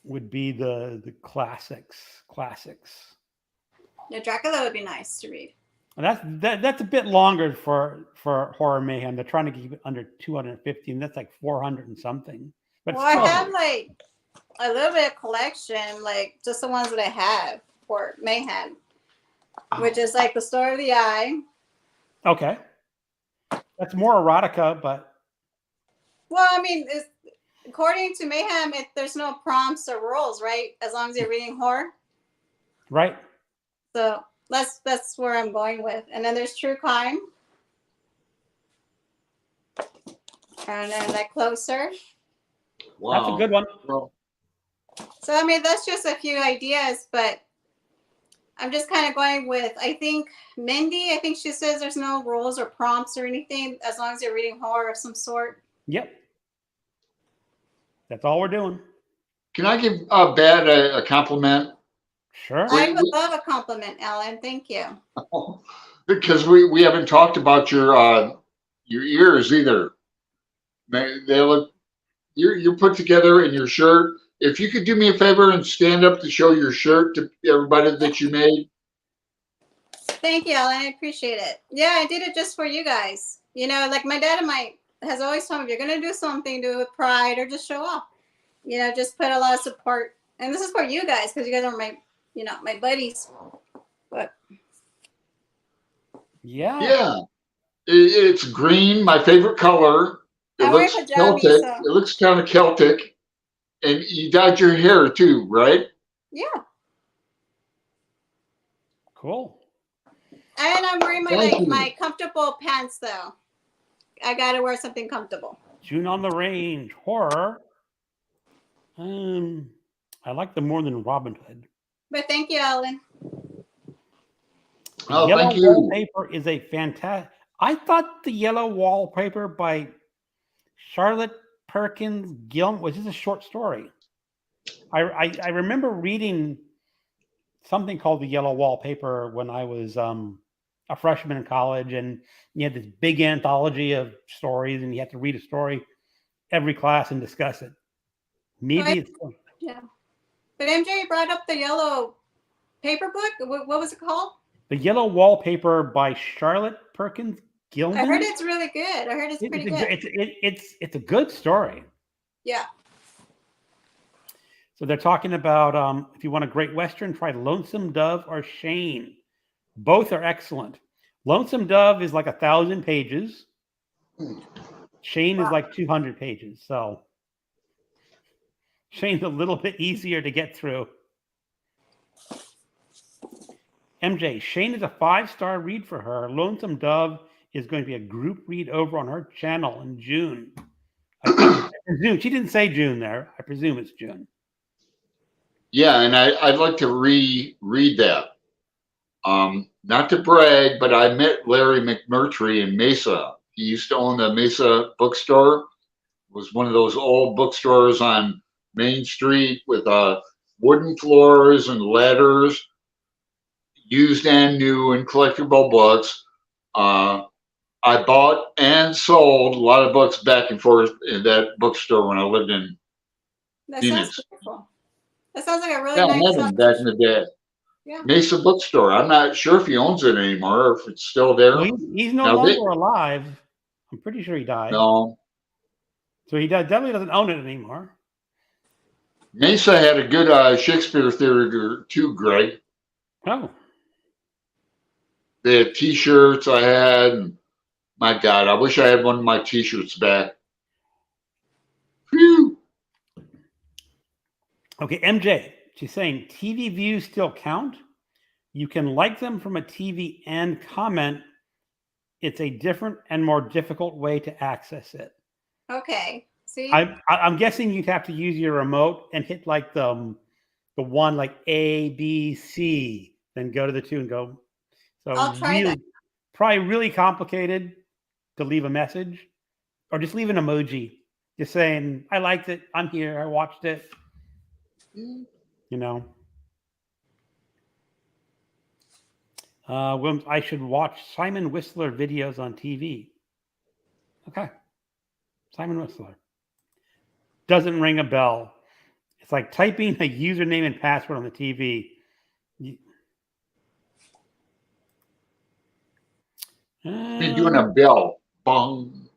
would be the classics. Yeah, Dracula would be nice to read. And that's a bit longer for horror mayhem. They're trying to keep it under 250, and that's like 400 and something. But I have like a little bit of collection, like just the ones that I have for Mayhem, which is like the Story of the Eye. Okay. That's more erotica, but Well, I mean, according to Mayhem, there's no prompts or rules, right? As long as you're reading horror. right. So that's where I'm going with. And then there's True Crime. And then like Closer. Wow. That's a good one. Well, So I mean, that's just a few ideas, but I'm just kind of going with, I think Mindy, I think she says there's no rules or prompts or anything as long as you're reading horror of some sort. Yep. That's all we're doing. can I give Bad a compliment? Sure. I would love a compliment, Ellen. Thank you. Because we haven't talked about your ears either. They look you're put together in your shirt. If you could do me a favor and stand up to show your shirt to everybody that you made. Thank you, Ellen. I appreciate it. Yeah, I did it just for you guys. You know, like my dad has always told me, if you're going to do something, do it with pride or just show off. You know, just put a lot of support. And this is for you guys because you guys are my buddies. But Yeah. It's green, my favorite color. It I wear looks pajamas, Celtic. so It looks kind of Celtic. And you dyed your hair too, right? yeah. Cool. And I'm wearing Thank you. my comfortable pants though. I gotta wear something comfortable. June on the Range, horror. I like them more than Robin Hood. But thank you, Ellen. Oh, Yellow thank you. Wallpaper is a fantastic. I thought the Yellow Wallpaper by Charlotte Perkins Gilman was just a short story. I remember reading something called the Yellow Wallpaper when I was a freshman in college, and you had this big anthology of stories, and you had to read a story every class and discuss it. Maybe it's Yeah. But MJ brought up the Yellow Paper book. What was it called? The Yellow Wallpaper by Charlotte Perkins Gilman. I heard it's really good. I heard it's pretty good. It's a good story. Yeah. So they're talking about if you want a great Western, try Lonesome Dove or Shane. Both are excellent. Lonesome Dove is like 1,000 pages. Shane is like 200 pages. So Shane's a little bit easier to get through. MJ, Shane is a 5-star read for her. Lonesome Dove is going to be a group read over on her channel in June. I presume she didn't say June there. I presume it's June. Yeah, and I'd like to reread that. Not to brag, but I met Larry McMurtry in Mesa. He used to own the Mesa bookstore. It was one of those old bookstores on Main Street with wooden floors and ladders, used and new and collectible books. I bought and sold a lot of books back and forth in that bookstore when I lived in That Phoenix. sounds beautiful. That sounds like a really Yeah, I nice had them back in the day. Yeah. Mesa Bookstore. I'm not sure if he owns it anymore or if it's still there. Well, he's no Now, longer alive. I'm pretty sure he died. No. So he definitely doesn't own it anymore. Mesa had a good Shakespeare theater too, Greg. Oh. They had T-shirts I had. And my God, I wish I had one of my T-shirts back. Phew. Okay, MJ, she's saying TV views still count. You can like them from a TV and comment. It's a different and more difficult way to access it. Okay. See? I'm guessing you'd have to use your remote and hit like the one like A, B, C, then go to the 2 and go. So I'll try that. Probably really complicated to leave a message, or just leave an emoji, just saying, I liked it, I'm here, I watched it. You know. When I should watch Simon Whistler videos on TV. Okay. Simon Whistler. Doesn't ring a bell. It's like typing a username and password on the TV. Be doing a bell. Bong.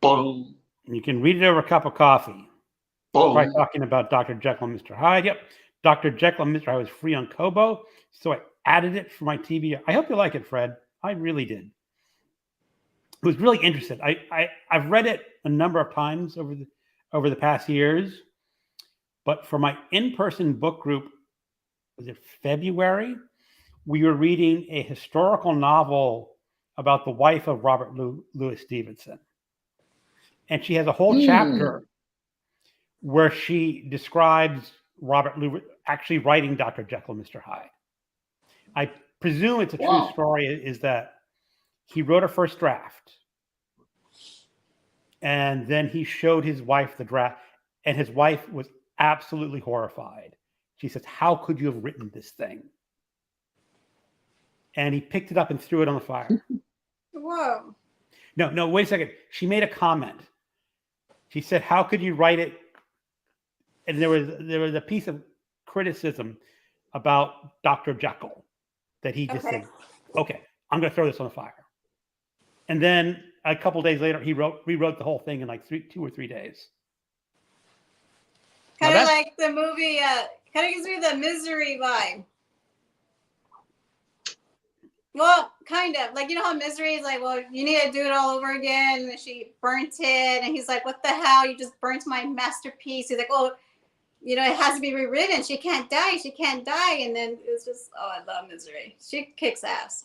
Bong. You can read it over a cup of coffee. Probably Boom. talking about Dr. Jekyll and Mr. Hyde. Yep. Dr. Jekyll and Mr. Hyde was free on Kobo, so I added it for my TV. I hope you like it, Fred. I really did. It was really interesting. I've read it a number of times over the past years, but for my in-person book group, was it February? We were reading a historical novel about the wife of Robert Louis Stevenson. And she has a whole chapter where she describes Robert Louis actually writing Dr. Jekyll and Mr. Hyde. I presume it's a true story, is that he wrote a first draft and then he showed his wife the draft, and his wife was absolutely horrified. She says, "How could you have written this thing?" And he picked it up and threw it on the fire. Whoa. No, wait a second. She made a comment. She said, "How could you write it?" And there was a piece of criticism about Dr. Jekyll that he just said, "Okay, I'm going to throw this on the fire." And then a couple days later, he rewrote the whole thing in like 2 or 3 days. Kind of like the movie, kind of gives me the Misery vibe. Well, kind of. Like, you know how Misery is like, well, you need to do it all over again. And she burnt it. And he's like, what the hell? You just burnt my masterpiece. He's like, oh, you know, it has to be rewritten. She can't die. She can't die. And then it was just, oh, I love Misery. She kicks ass.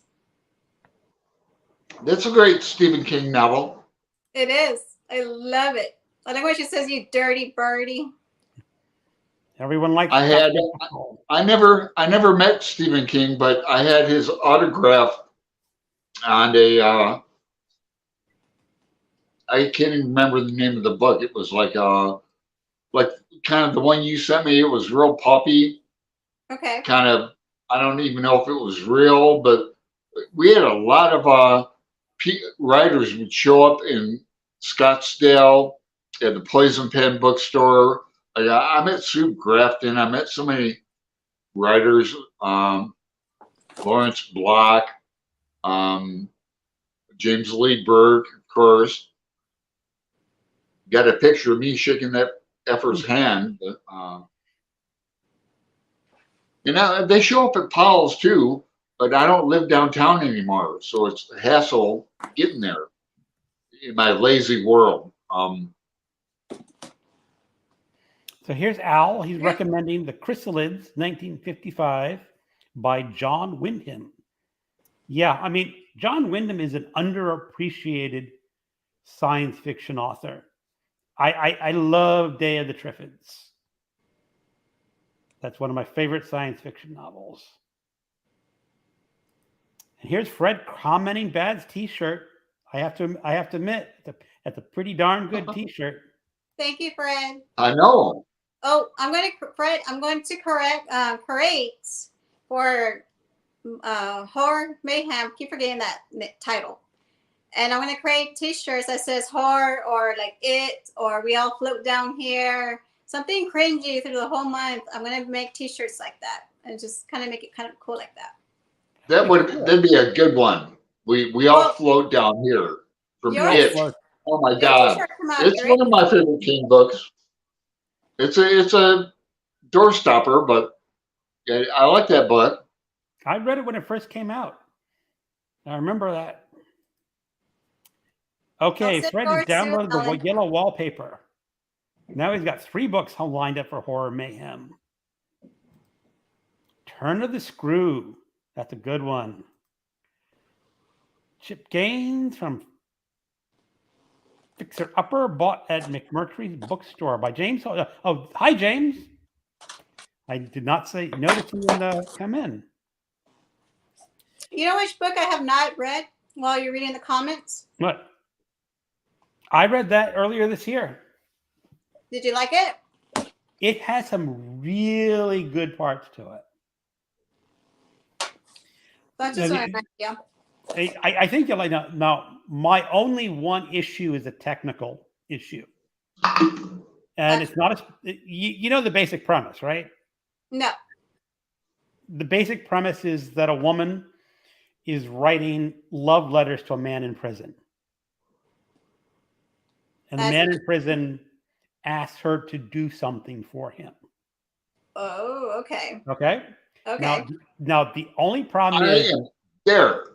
That's a great Stephen King novel. It is. I love it. I like when she says, you dirty birdie. Everyone likes. I never met Stephen King, but I had his autograph on a. I can't even remember the name of the book. It was like kind of the one you sent me. It was real poppy. Okay. Kind of. I don't even know if it was real, but we had a lot of writers would show up in Scottsdale at the Poison Pen bookstore. I met Sue Grafton. I met so many writers. Lawrence Block, James Lee Burke, of course. Got a picture of me shaking that effer's hand. But, they show up at Powell's too, but I don't live downtown anymore, so it's a hassle getting there in my lazy world. So here's Al. He's recommending The Chrysalids, 1955, by John Wyndham. Yeah, I mean, John Wyndham is an underappreciated science fiction author. I love Day of the Triffids. That's one of my favorite science fiction novels. And here's Fred commenting Bad's T-shirt. I have to admit, that's a pretty darn good T-shirt. Thank you, Fred. I know. Oh, I'm going to create for Horror Mayhem. Keep forgetting that title. And I'm going to create T-shirts that says horror or like it or we all float down here. Something cringy through the whole month. I'm going to make T-shirts like that and just kind of make it kind of cool like that. That'd be a good one. We all float down here from it. Oh my God! It's one of my favorite King books. It's a doorstopper, but I like that book. I read it when it first came out. I remember that. Okay, Fred has downloaded the yellow wallpaper. Now he's got 3 books lined up for Horror Mayhem. Turn of the Screw. That's a good one. Chip Gaines from Fixer Upper, bought at McMurtry's bookstore by James. Oh, hi, James. I did not notice you come in. You know which book I have not read while you're reading the comments? What? I read that earlier this year. Did you like it? It has some really good parts to it. That's just an idea. I think you'll like that. Now, my only one issue is a technical issue. And it's not you know the basic premise, right? No. The basic premise is that a woman is writing love letters to a man in prison. And the man in prison asks her to do something for him. Oh, okay. Okay. Okay. Now the only problem I is am there.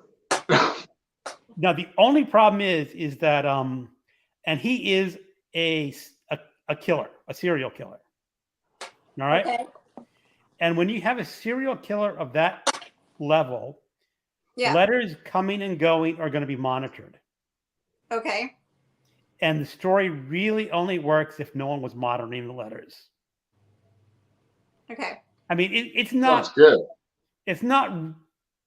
the only problem is that and he is a killer, a serial killer. All right. Okay. And when you have a serial killer of that level, Yeah. letters coming and going are going to be monitored. Okay. And the story really only works if no one was monitoring the letters. Okay. I mean, it's Sounds not good.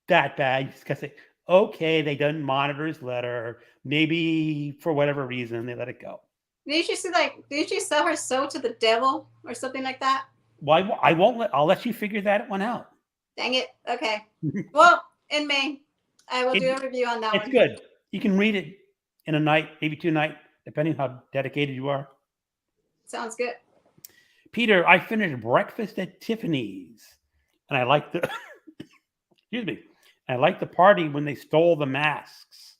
that bad. You just gotta say, okay, they didn't monitor his letter. Maybe for whatever reason they let it go. Did you sell her soul to the devil or something like that? Well, I won't let. I'll let you figure that one out. Dang it. Okay. Well, in May, I will do a review on that It's one. good. You can read it in a night, maybe 2 nights, depending how dedicated you are. Sounds good. Peter, I finished Breakfast at Tiffany's, and I like the excuse me. I like the party when they stole the masks.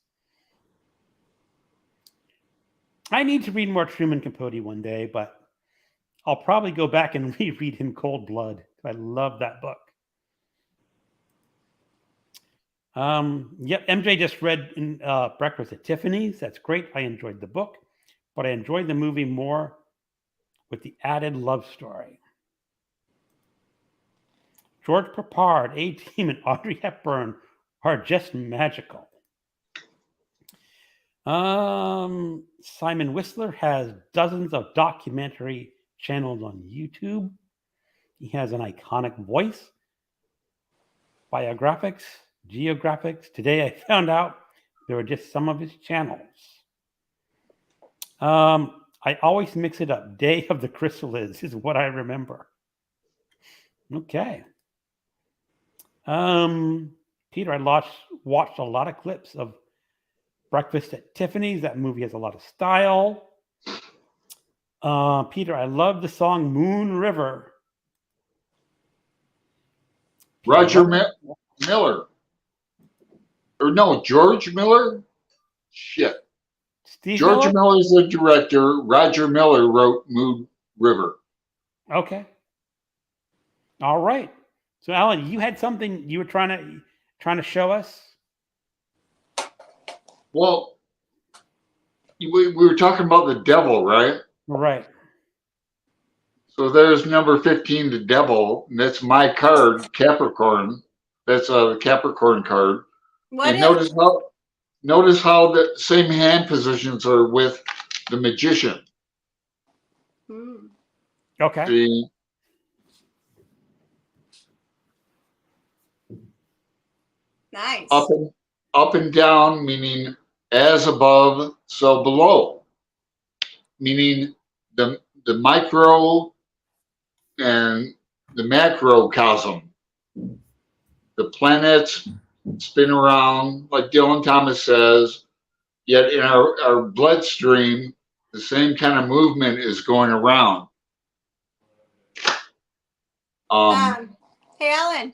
I need to read more Truman Capote one day, but I'll probably go back and reread In Cold Blood. I love that book. Yep, MJ just read in Breakfast at Tiffany's. That's great. I enjoyed the book, but I enjoyed the movie more with the added love story. George Papard, A-Team, and Audrey Hepburn are just magical. Simon Whistler has dozens of documentary channels on YouTube. He has an iconic voice. Biographics, geographics. Today I found out there were just some of his channels. I always mix it up. Day of the Chrysalids is what I remember. Okay. Peter, I watched a lot of clips of Breakfast at Tiffany's. That movie has a lot of style. Peter, I love the song Moon River. Peter, Roger Miller. Or no, George Miller? Shit. Steve George Miller? Miller's the director. Roger Miller wrote Moon River. Okay. All right. So, Alan, you had something you were trying to show us? Well, we were talking about the devil, right? Right. So there's number 15, the devil. And that's my card, Capricorn. That's a Capricorn card. What And is notice how the same hand positions are with the magician. Okay. See? nice? Up and down, meaning as above, so below. Meaning the micro and the macrocosm. The planets spin around, like Dylan Thomas says, yet in our bloodstream, the same kind of movement is going around. Hey, Alan.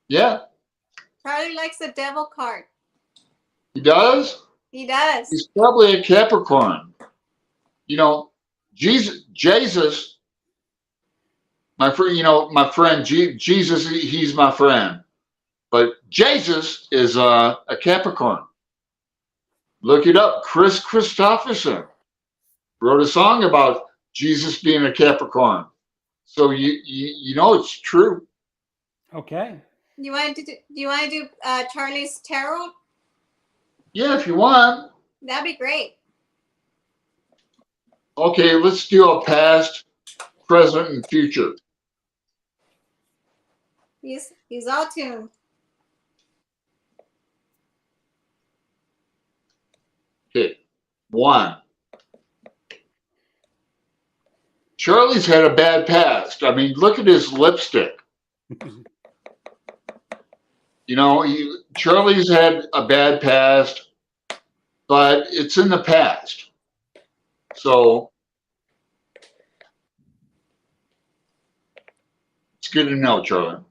Yeah, Charlie likes the devil card. he does. He does. He's probably a Capricorn. You know, Jesus, my friend Jesus, he's my friend. But Jesus is a Capricorn. Look it up. Chris Christopherson wrote a song about Jesus being a Capricorn. So you know it's true. Do Okay. you want to do Charlie's tarot? Yeah, if you want. That'd be great. Okay, let's do a past, present, and future. He's all tuned. Okay, 1. Charlie's had a bad past. I mean, look at his lipstick. You know, Charlie's had a bad past, but it's in the past. So it's good to know, Charlie.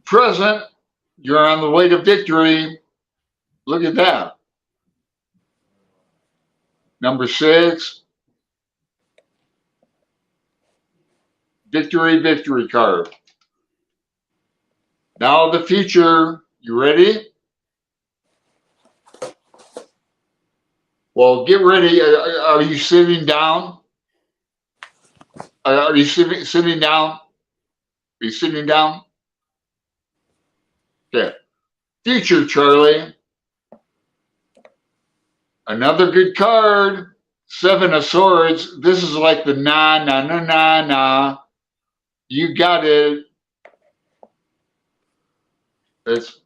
Present, you're on the way to victory. Look at that. Number 6, victory, victory card. Now the future. You ready? Well, get ready. Are you sitting down? Are you sitting down? Are you sitting down? Okay. Future, Charlie. Another good card. 7 of Swords. This is like the na, na, na, na, na. You got it. It's,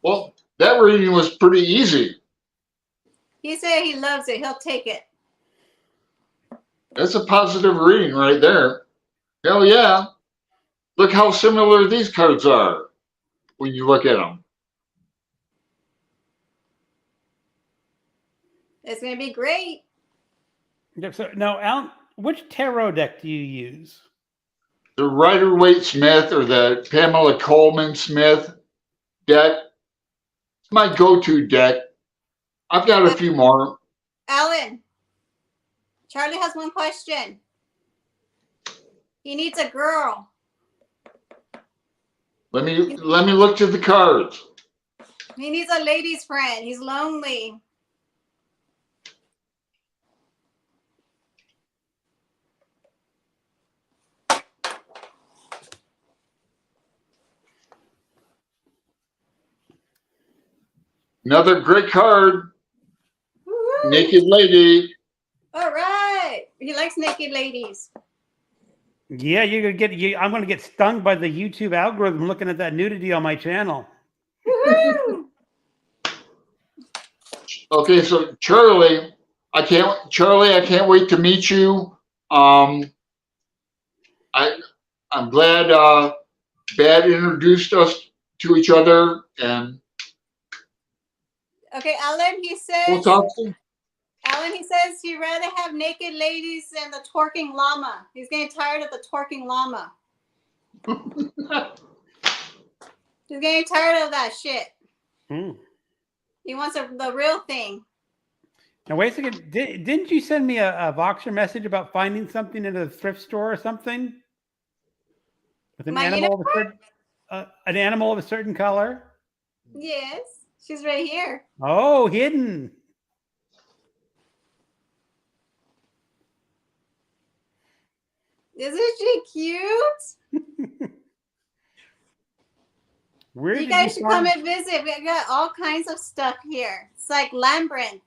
well, that reading was pretty easy. He said he loves it. He'll take it. That's a positive reading right there. Hell yeah. Look how similar these cards are when you look at them. It's going to be great. Yep, so now, Alan, which tarot deck do you use? The Rider-Waite Smith or the Pamela Coleman Smith deck. It's my go-to deck. I've got a few more. Alan, Charlie has one question. He needs a girl. Let me look to the cards. He needs a ladies' friend. He's lonely. Another great card. Woo-hoo. Naked Lady. All right. He likes naked ladies. Yeah, you're gonna get. I'm gonna get stung by the YouTube algorithm looking at that nudity on my channel. Woo-hoo. Okay, so Charlie, I can't wait to meet you. I'm glad Bad introduced us to each other, and Okay, Alan, he we'll says, talk soon. Alan, he says he'd rather have naked ladies than the twerking llama. He's getting tired of the twerking llama. He's getting tired of that shit. He wants the real thing. Now wait a second. Didn't you send me a Voxer message about finding something in a thrift store or something with an animal of a certain color? Yes, she's right here. Oh, hidden. Isn't she cute? Where You guys should come and visit. We got all kinds of stuff here. It's like Labyrinth.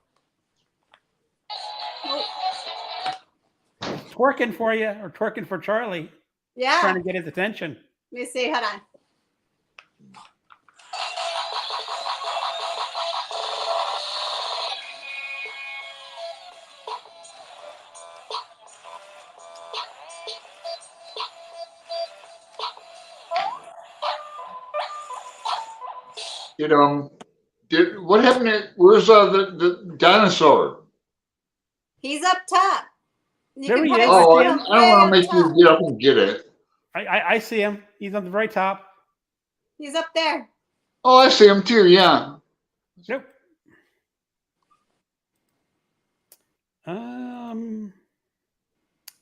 Oh. Twerking for you or twerking for Charlie? Yeah. Trying to get his attention. Let me see. Hold on. What happened? Where's the dinosaur? He's up top. You There can he probably is. Oh, see I him don't way want up to make top. you get up and get it. I see him. He's on the very top. He's up there. Oh, I see him too. Yeah. Yep.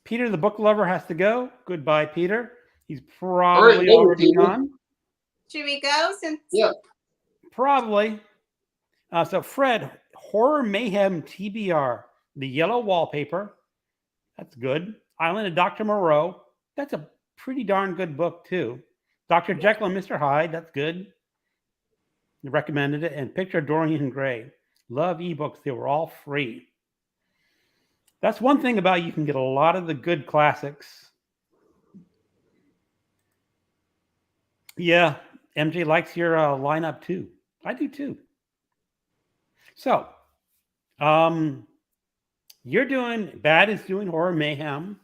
Peter the book lover has to go. Goodbye, Peter. He's probably already gone. Should we go? Yeah. Probably. So Fred, Horror Mayhem TBR, the yellow wallpaper. That's good. Island of Dr. Moreau. That's a pretty darn good book too. Dr. Jekyll and Mr. Hyde. That's good. You recommended it. And Picture of Dorian Gray. Love ebooks. They were all free. That's one thing about you can get a lot of the good classics. Yeah, MJ likes your lineup too. I do too. So, you're doing Bad is doing Horror Mayhem.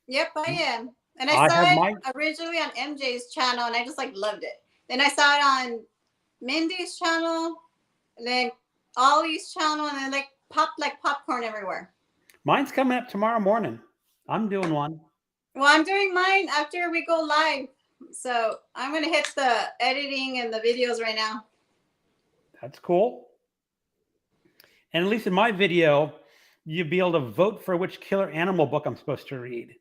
Yep, I am. And I saw it originally on MJ's channel, and I just like loved it. Then I saw it on Mindy's channel, and then Ollie's channel, and then like popped like popcorn everywhere. Mine's coming up tomorrow morning. I'm doing one. Well, I'm doing mine after we go live. So I'm going to hit the editing and the videos right now. That's cool. And at least in my video, you'd be able to vote for which killer animal book I'm supposed to read.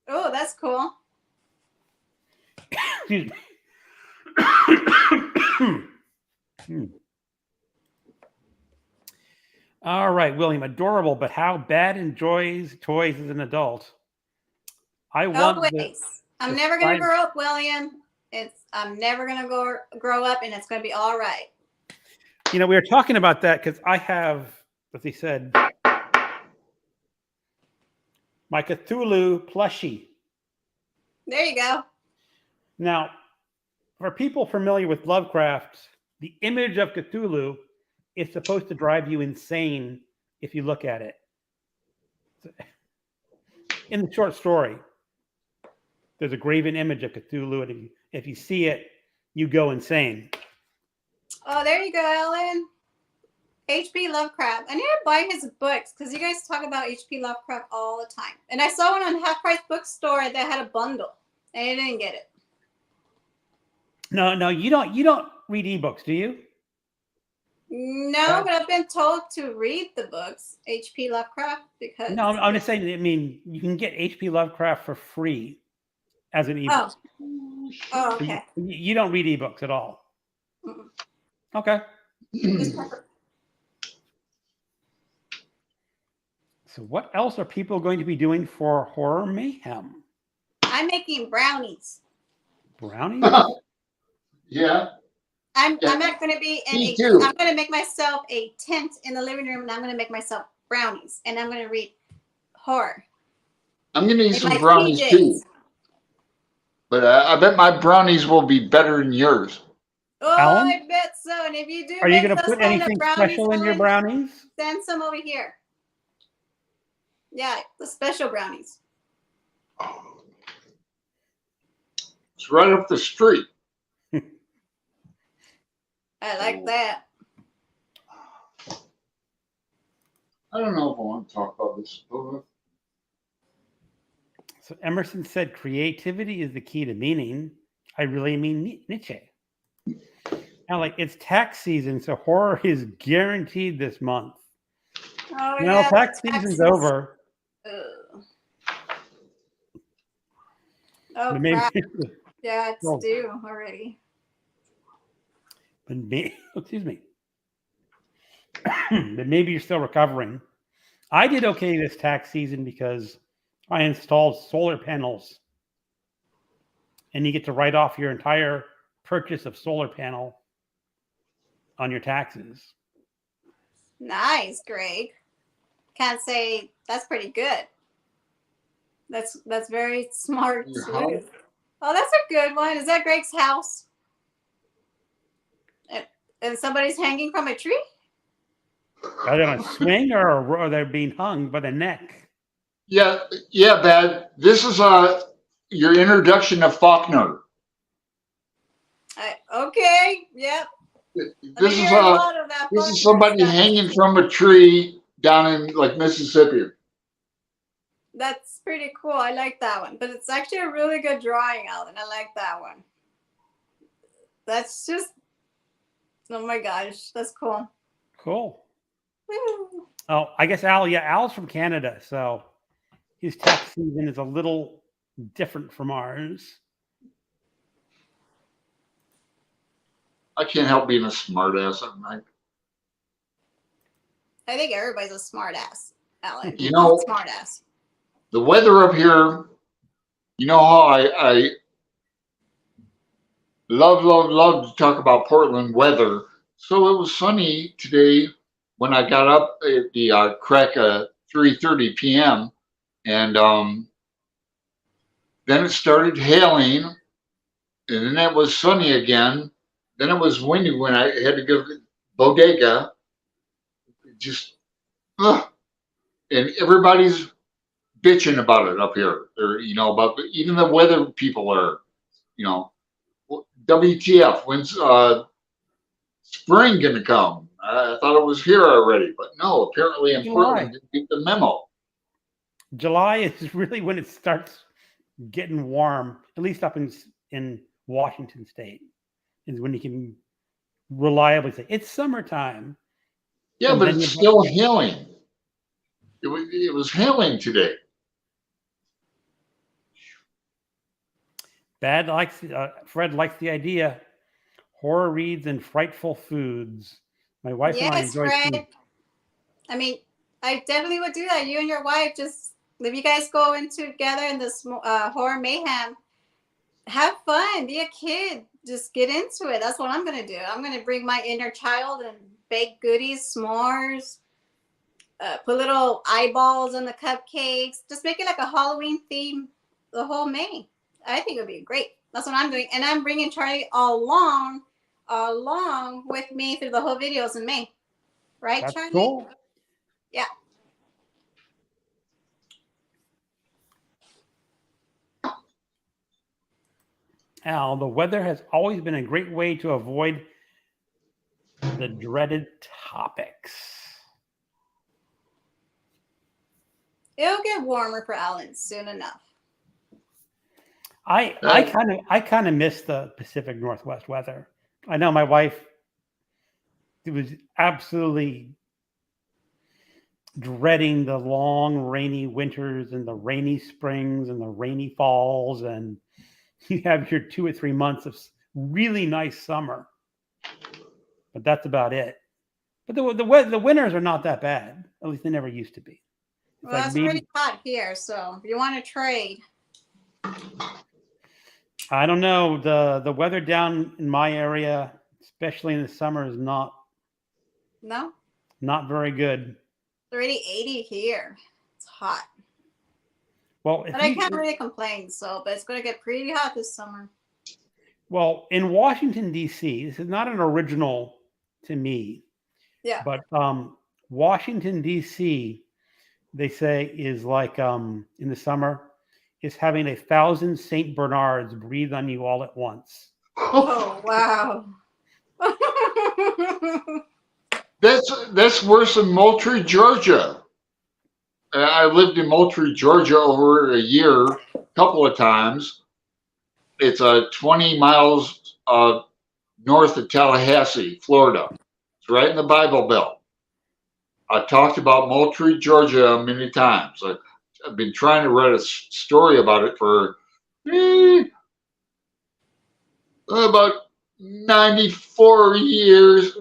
Oh, that's cool. Excuse me. All right, William, adorable, but how bad enjoys toys as an adult? I want Always. I'm the never gonna spider- grow up, William. I'm never gonna grow up, and it's gonna be all right. You know, we were talking about that because I have, as he said, my Cthulhu plushie. There you go. Now, for people familiar with Lovecraft, the image of Cthulhu is supposed to drive you insane if you look at it. In the short story, there's a graven image of Cthulhu, and if you see it, you go insane. Oh, there you go, Ellen. H.P. Lovecraft. I need to buy his books because you guys talk about H.P. Lovecraft all the time. And I saw one on Half Price Bookstore that had a bundle, and I didn't get it. No, you don't read ebooks, do you? No, but I've been told to read the books, H.P. Lovecraft, because No, I'm just saying. I mean, you can get H.P. Lovecraft for free as an ebook. Oh, okay. You don't read ebooks at all. Mm-mm. Okay. Just So what else are people going to be doing for Horror Mayhem? I'm making brownies. Brownies? Yeah. I'm Yeah. not going to be in Me a. too. I'm going to make myself a tent in the living room, and I'm going to make myself brownies, and I'm going to read horror. I'm going to eat In some my brownies PJs. too. But I bet my brownies will be better than yours. Oh, Alan? I bet so. And if you do Are you make going to those put kind of anything brownies, special in your Ellen, brownies? send some over here. Yeah, the special brownies. It's right up the street. I like that. I don't know if I want to talk about this. So Emerson said creativity is the key to meaning. I really mean Nietzsche. Now, like, it's tax season, so horror is guaranteed this month. Oh, Now, yeah. tax season's over. Ugh. Oh, But maybe, crap. Yeah, it's Oh. due already. excuse me. But maybe you're still recovering. I did okay this tax season because I installed solar panels, and you get to write off your entire purchase of solar panel on your taxes. Nice, Greg. Can't say that's pretty good. That's very smart. Your Too. house? Oh, that's a good one. Is that Greg's house? And somebody's hanging from a tree? Are they on a swing or are they being hung by the neck? Yeah, Bad. This is your introduction to Faulkner. Okay. Yep. This is hear a lot of that this Faulkner is somebody stuff. hanging from a tree down in like Mississippi. That's pretty cool. I like that one. But it's actually a really good drawing, Alan. I like that one. That's just, oh my gosh, that's cool. Cool. Woo. Oh, I guess Al's from Canada, so his tax season is a little different from ours. I can't help being a smartass at night. I think everybody's a smart ass, Alan. You know- smart ass. The weather up here, you know how I love to talk about Portland weather. So it was sunny today when I got up at the crack of 3:30 p.m. and then it started hailing, and then it was sunny again. Then it was windy when I had to go to the bodega. Just, and everybody's bitching about it up here. Or about even the weather people are, WTF? When's spring gonna come? I thought it was here already, but no. Apparently, in Portland, didn't get the memo. July is really when it starts getting warm, at least up in Washington State, is when you can reliably say it's summertime. Yeah, And but then it's you still healing. It was healing today. Fred likes the idea. Horror reads and frightful foods. My wife and I Yes, enjoy food. Fred. I mean, I definitely would do that. You and your wife, just if you guys go in together in this horror mayhem, have fun, be a kid, just get into it. That's what I'm gonna do. I'm gonna bring my inner child and bake goodies, s'mores, put little eyeballs on the cupcakes, just make it like a Halloween theme the whole May. I think it would be great. That's what I'm doing, and I'm bringing Charlie along with me through the whole videos in May. Right, That's Charlie? cool. Yeah. Al, the weather has always been a great way to avoid the dreaded topics. It'll get warmer for Alan soon enough. I kind of miss the Pacific Northwest weather. I know my wife was absolutely dreading the long rainy winters and the rainy springs and the rainy falls, and you have your 2 or 3 months of really nice summer, but that's about it. But the winters are not that bad. At least they never used to be. It's Well, like it's already maybe, hot here, so if you want to trade, I don't know, the weather down in my area, especially in the summer, is not no, very good. it's already 80 here. It's hot, Well, but I can't really complain. So, but it's going to get pretty hot this summer. well, in Washington D.C., this is not an original to me, Yeah. but Washington D.C., they say, is like in the summer is having 1,000 Saint Bernards breathe on you all at once. Oh wow. That's worse than Moultrie, Georgia. I lived in Moultrie, Georgia over a year, a couple of times. It's 20 miles north of Tallahassee, Florida. It's right in the Bible Belt. I've talked about Moultrie, Georgia many times. I've been trying to write a story about it for about 94 years,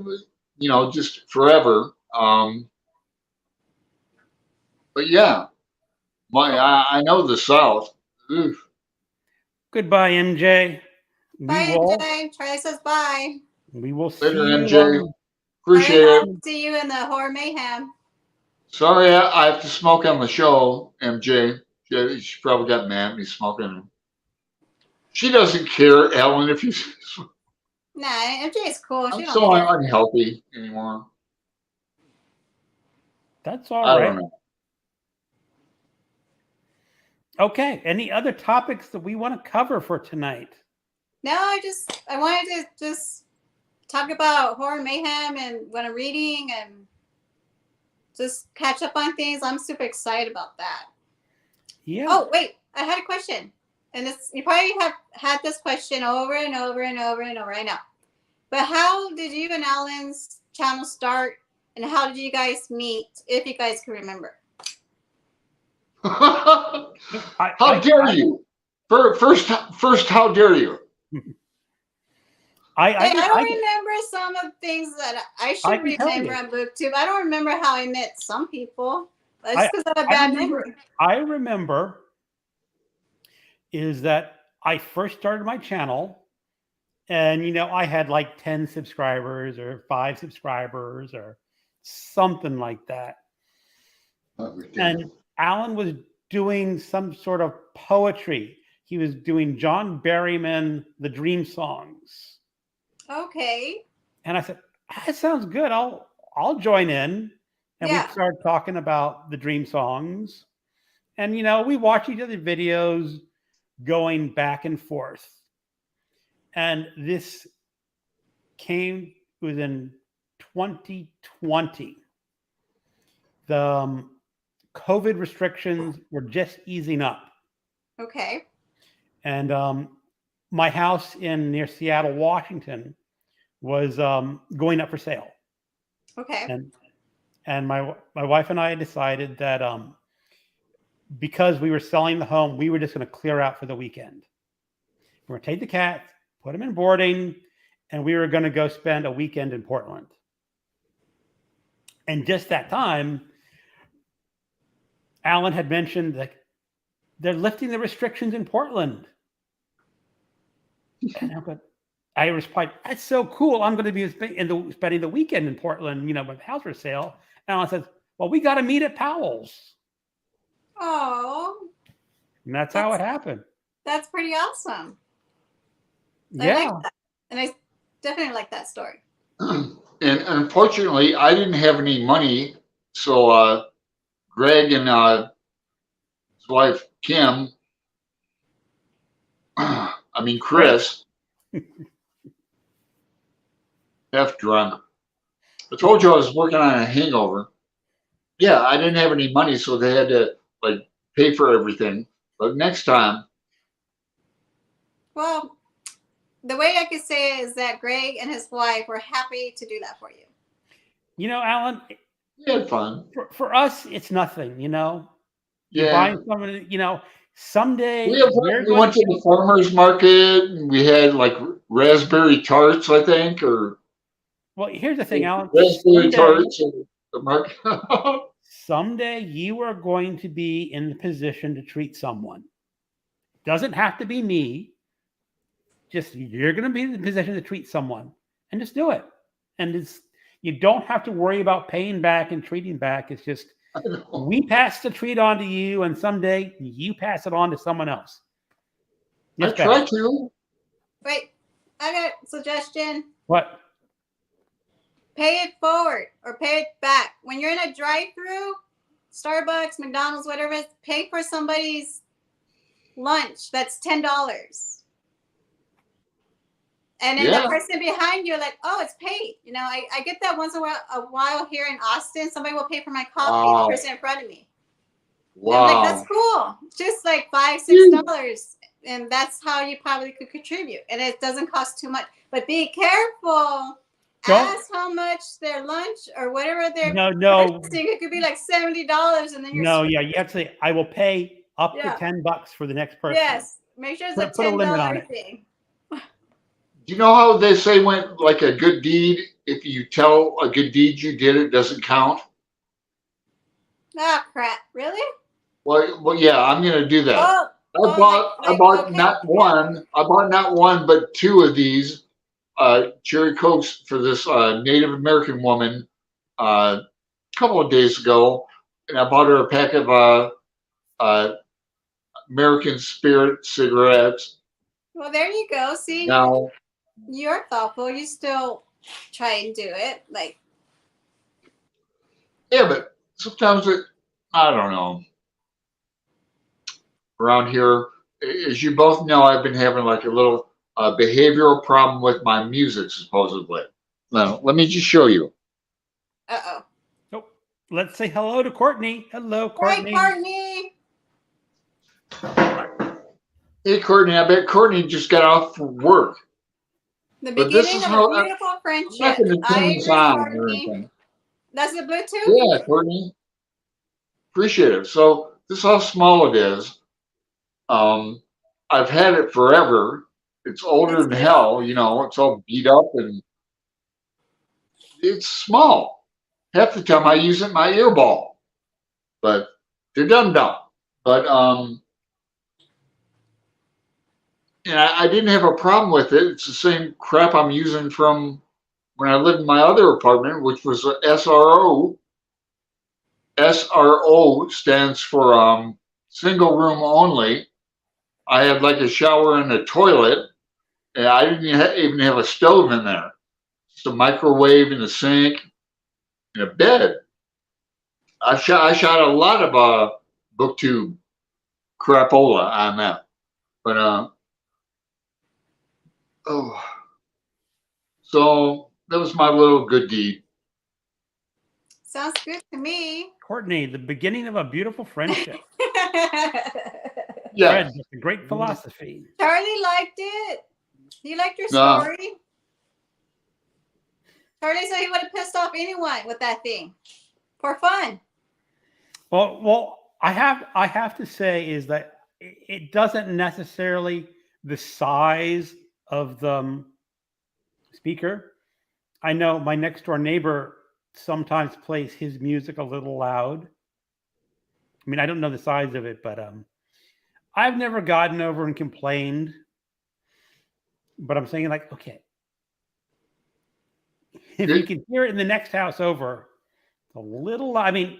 just forever. But yeah, I know the South. Oof. Goodbye, MJ. Bye, MJ. Charlie says bye. We will see Later, you. MJ. I Appreciate hope it. to see you in the horror mayhem. Sorry, I have to smoke on the show, MJ. She probably got mad at me smoking. She doesn't care, Ellen, if you. Nah, MJ is cool. I'm She don't so care. unhealthy anymore. That's all I right. don't know. Okay. Any other topics that we want to cover for tonight? No, I wanted to just talk about horror mayhem and what I'm reading and just catch up on things. I'm super excited about that. Yeah. Oh, wait, I had a question. And you probably have had this question over and over and over and over, I know. But how did you and Alan's channel start, and how did you guys meet, if you guys can remember? How dare you? First, how dare you? I don't remember some of the things that I should remember on BookTube. I don't remember how I met some people. That's because I have a bad memory. I remember is that I first started my channel, and I had like 10 subscribers or 5 subscribers or something like that. And Alan was doing some sort of poetry. He was doing John Berryman, the Dream Songs. Okay. And I said, that sounds good. I'll join in. And we started talking about the Dream Songs. And we watched each other's videos going back and forth. And this came within 2020. The COVID restrictions were just easing up. Okay. And my house near Seattle, Washington was going up for sale. Okay. and my wife and I decided that because we were selling the home, we were just going to clear out for the weekend. We were going to take the cats, put them in boarding, and we were going to go spend a weekend in Portland. And just that time, Alan had mentioned that they're lifting the restrictions in Portland. And I replied, "That's so cool! I'm going to be spending the weekend in Portland, with house for sale." And Alan says, "Well, we got to meet at Powell's." Oh, And that's how it happened. that's pretty awesome. I Yeah. like that. And I definitely like that story. And unfortunately, I didn't have any money, so Greg and his wife Kim, Chris, half drunk. I told you I was working on a hangover. Yeah, I didn't have any money, so they had to pay for everything. But next time, Well, the way I could say it is that Greg and his wife were happy to do that for you. Alan, we had fun. for us, it's nothing, You're Yeah. buying something, someday We went to the farmer's market and we had raspberry tarts, I think, or well, here's the thing, Alan. raspberry tarts at the market. Someday you are going to be in the position to treat someone. Doesn't have to be me. Just you're going to be in the position to treat someone, and just do it. And you don't have to worry about paying back and treating back. It's just we pass the treat on to you, and someday you pass it on to someone else. I try to. Wait, I got a suggestion. What? Pay it forward or pay it back. When you're in a drive-through, Starbucks, McDonald's, whatever it is, pay for somebody's lunch. That's $10. And then the person behind you, oh, it's paid. I get that once in a while here in Austin. Somebody will pay for my coffee. Wow. The person in front of me. Wow. I'm that's cool. Just $5, $6. And that's how you probably could contribute. And it doesn't cost too much. But be careful. Ask how much their lunch or whatever their no. It could be $70, and then you're you have to say I will pay up to $10 for the next person. Yes, make sure it's a $10 thing. Do you know how they say when a good deed, if you tell a good deed you did, it doesn't count? Oh crap! Really? Well, yeah, I'm gonna do that. Oh, I bought not one, but two of these cherry cokes for this Native American woman a couple of days ago, and I bought her a pack of American Spirit cigarettes. Well, there you go. See, now you're thoughtful. You still try and do it, Yeah, but sometimes I don't know. Around here, as you both know, I've been having a little behavioral problem with my music, supposedly. Now, let me just show you. Uh-oh. Oh, let's say hello to Courtney. Hello, Courtney. Hi, Courtney. Hey, Courtney. I bet Courtney just got off from work. The beginning of a beautiful friendship. I'm not going to turn this on or anything. That's the Bluetooth? Yeah, Courtney. Appreciate it. So this is how small it is. I've had it forever. It's older than hell, it's all beat up and it's small. Half the time I use it in my earball. But they're dum-dum. But and I didn't have a problem with it. It's the same crap I'm using from when I lived in my other apartment, which was a SRO. SRO stands for single room only. I had a shower and a toilet, and I didn't even have a stove in there. Just a microwave and a sink and a bed. I shot a lot of booktube crapola on that, but so that was my little good deed. Sounds good to me. Courtney, the beginning of a beautiful friendship. Yeah. Fred, just a great philosophy. Charlie liked it. He liked your story. Charlie said he would have pissed off anyone with that thing. for fun. Well, I have to say is that it doesn't necessarily the size of the speaker. I know my next door neighbor sometimes plays his music a little loud. I mean, I don't know the size of it, but I've never gotten over and complained. But I'm saying like, okay, if you can hear it in the next house over, it's a little. I mean,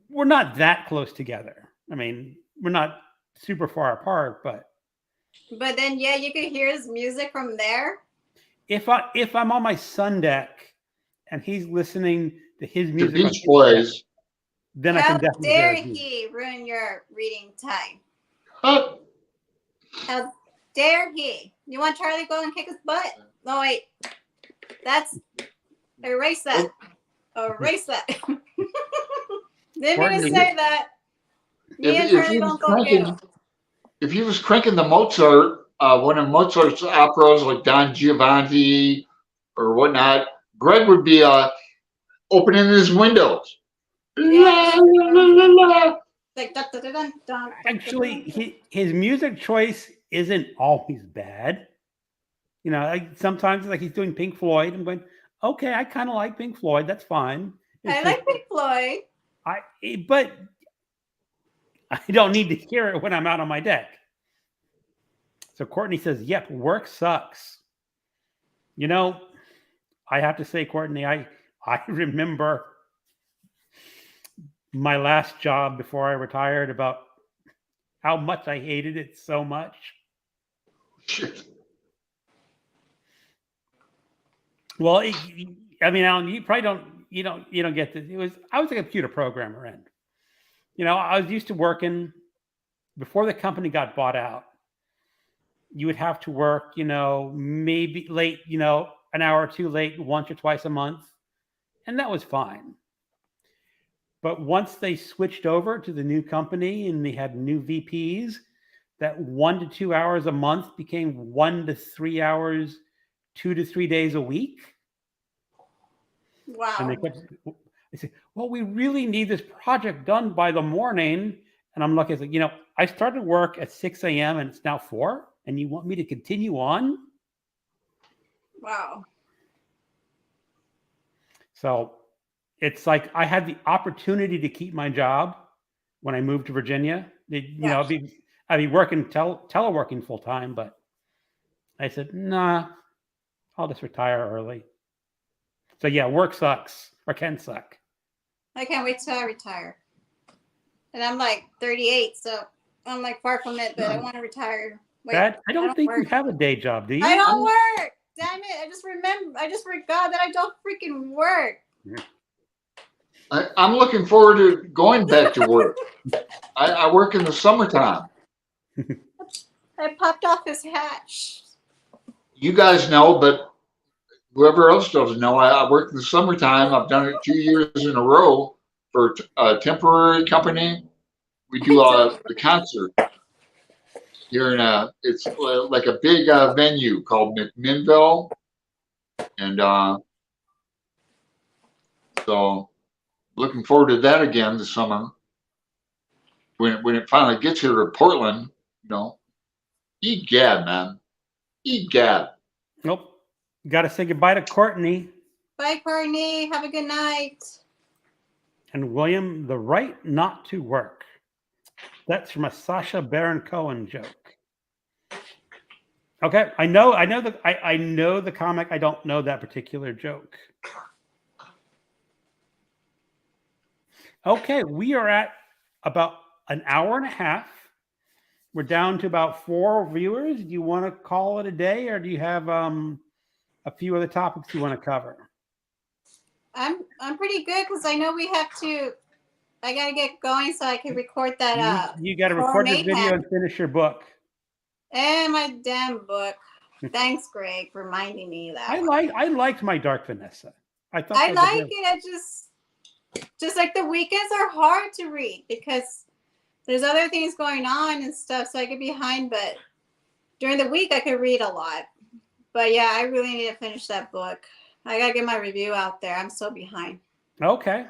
we're not that close together. I mean, we're not super far apart, but then yeah, you can hear his music from there. if I'm on my sun deck and he's listening to his The music on Beach his Boys. deck, then I How can definitely hear dare his music. he ruin your reading time? Huh? How dare he? You want Charlie to go and kick his butt? No, wait. That's erase that. Erase that. Didn't mean to Courtney, say that. Me and If Charlie he was don't go cranking, do. if he was cranking the Mozart, one of Mozart's operas like Don Giovanni or whatnot, Greg would be opening his windows. Yeah. La, la, la, la. Like dun, dun, dun, dun, dun, actually, his music choice isn't always bad. You know, like sometimes like he's doing Pink Floyd. I'm going, okay, I kind of like Pink Floyd. That's fine. It's I just like Pink Floyd. but I don't need to hear it when I'm out on my deck. So Courtney says, "Yep, work sucks." You know, I have to say, Courtney, I remember my last job before I retired about how much I hated it so much. Shit. Well, I mean, Alan, you probably don't, you don't get this. I was a computer programmer, and I was used to working before the company got bought out. You would have to work, maybe late, an hour or two late, once or twice a month, and that was fine. But once they switched over to the new company and they had new VPs, that 1 to 2 hours a month became 1 to 3 hours, 2 to 3 days a week. Wow. And they said, well, we really need this project done by the morning. And I'm looking, like, I started work at 6 a.m. and it's now 4, and you want me to continue on? Wow. So it's like I had the opportunity to keep my job when I moved to Virginia. I'd be working teleworking full time, but I said, nah, I'll just retire early. So yeah, work sucks or can suck. I can't wait till I retire. And I'm like 38, so I'm like far from it, but I want to retire. Wait, Dad, I don't think work. you have a day job, do you? I don't work. Damn it. I just forgot that I don't freaking work. I'm looking forward to going back to work. I work in the summertime. I popped off his hat. You guys know, but whoever else doesn't know, I work in the summertime. I've done it 2 years in a row for a temporary company. We do the concert here it's like a big venue called McMinnville, and so looking forward to that again this summer. When it finally gets here to Portland, egad, man, egad. Nope. Got to say goodbye to Courtney. Bye, Courtney. Have a good night. And William, the right not to work. That's from a Sacha Baron Cohen joke. Okay, I know the comic. I don't know that particular joke. Okay, we are at about an hour and a half. We're down to about 4 viewers. Do you want to call it a day, or do you have a few other topics you want to cover? I'm pretty good because I know I gotta get going so I can record that. You got to record your video and finish your book. And my damn book. Thanks, Greg, for reminding me of that. I liked my Dark Vanessa. I like it. I just like the weekends are hard to read because there's other things going on and stuff, so I get behind. But during the week, I could read a lot. But yeah, I really need to finish that book. I gotta get my review out there. I'm so behind. Okay.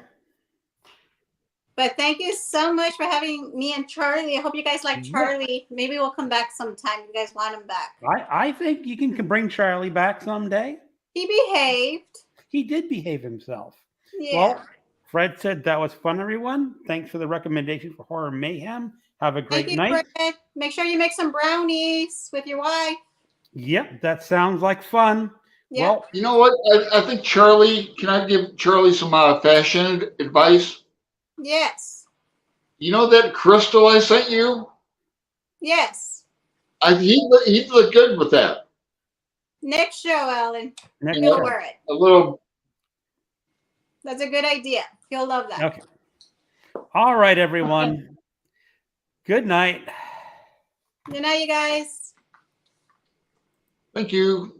But thank you so much for having me and Charlie. I hope you guys like Yeah. Charlie. Maybe we'll come back sometime. You guys want him back. I think you can bring Charlie back someday. He behaved. He did behave himself. Yeah. Well, Fred said that was fun, everyone. Thanks for the recommendation for Horror Mayhem. Have a great Thank you, night. Fred. Make sure you make some brownies with your wife. Yep, that sounds like fun. Yep. Well, You know what? I think Charlie, can I give Charlie some fashion advice? Yes. You know that crystal I sent you? Yes. He'd look good with that. Next show, Alan. next He'll show. wear it. A little. That's a good idea. He'll love that. Okay. All right, everyone. Good night. Good night, you guys. Thank you.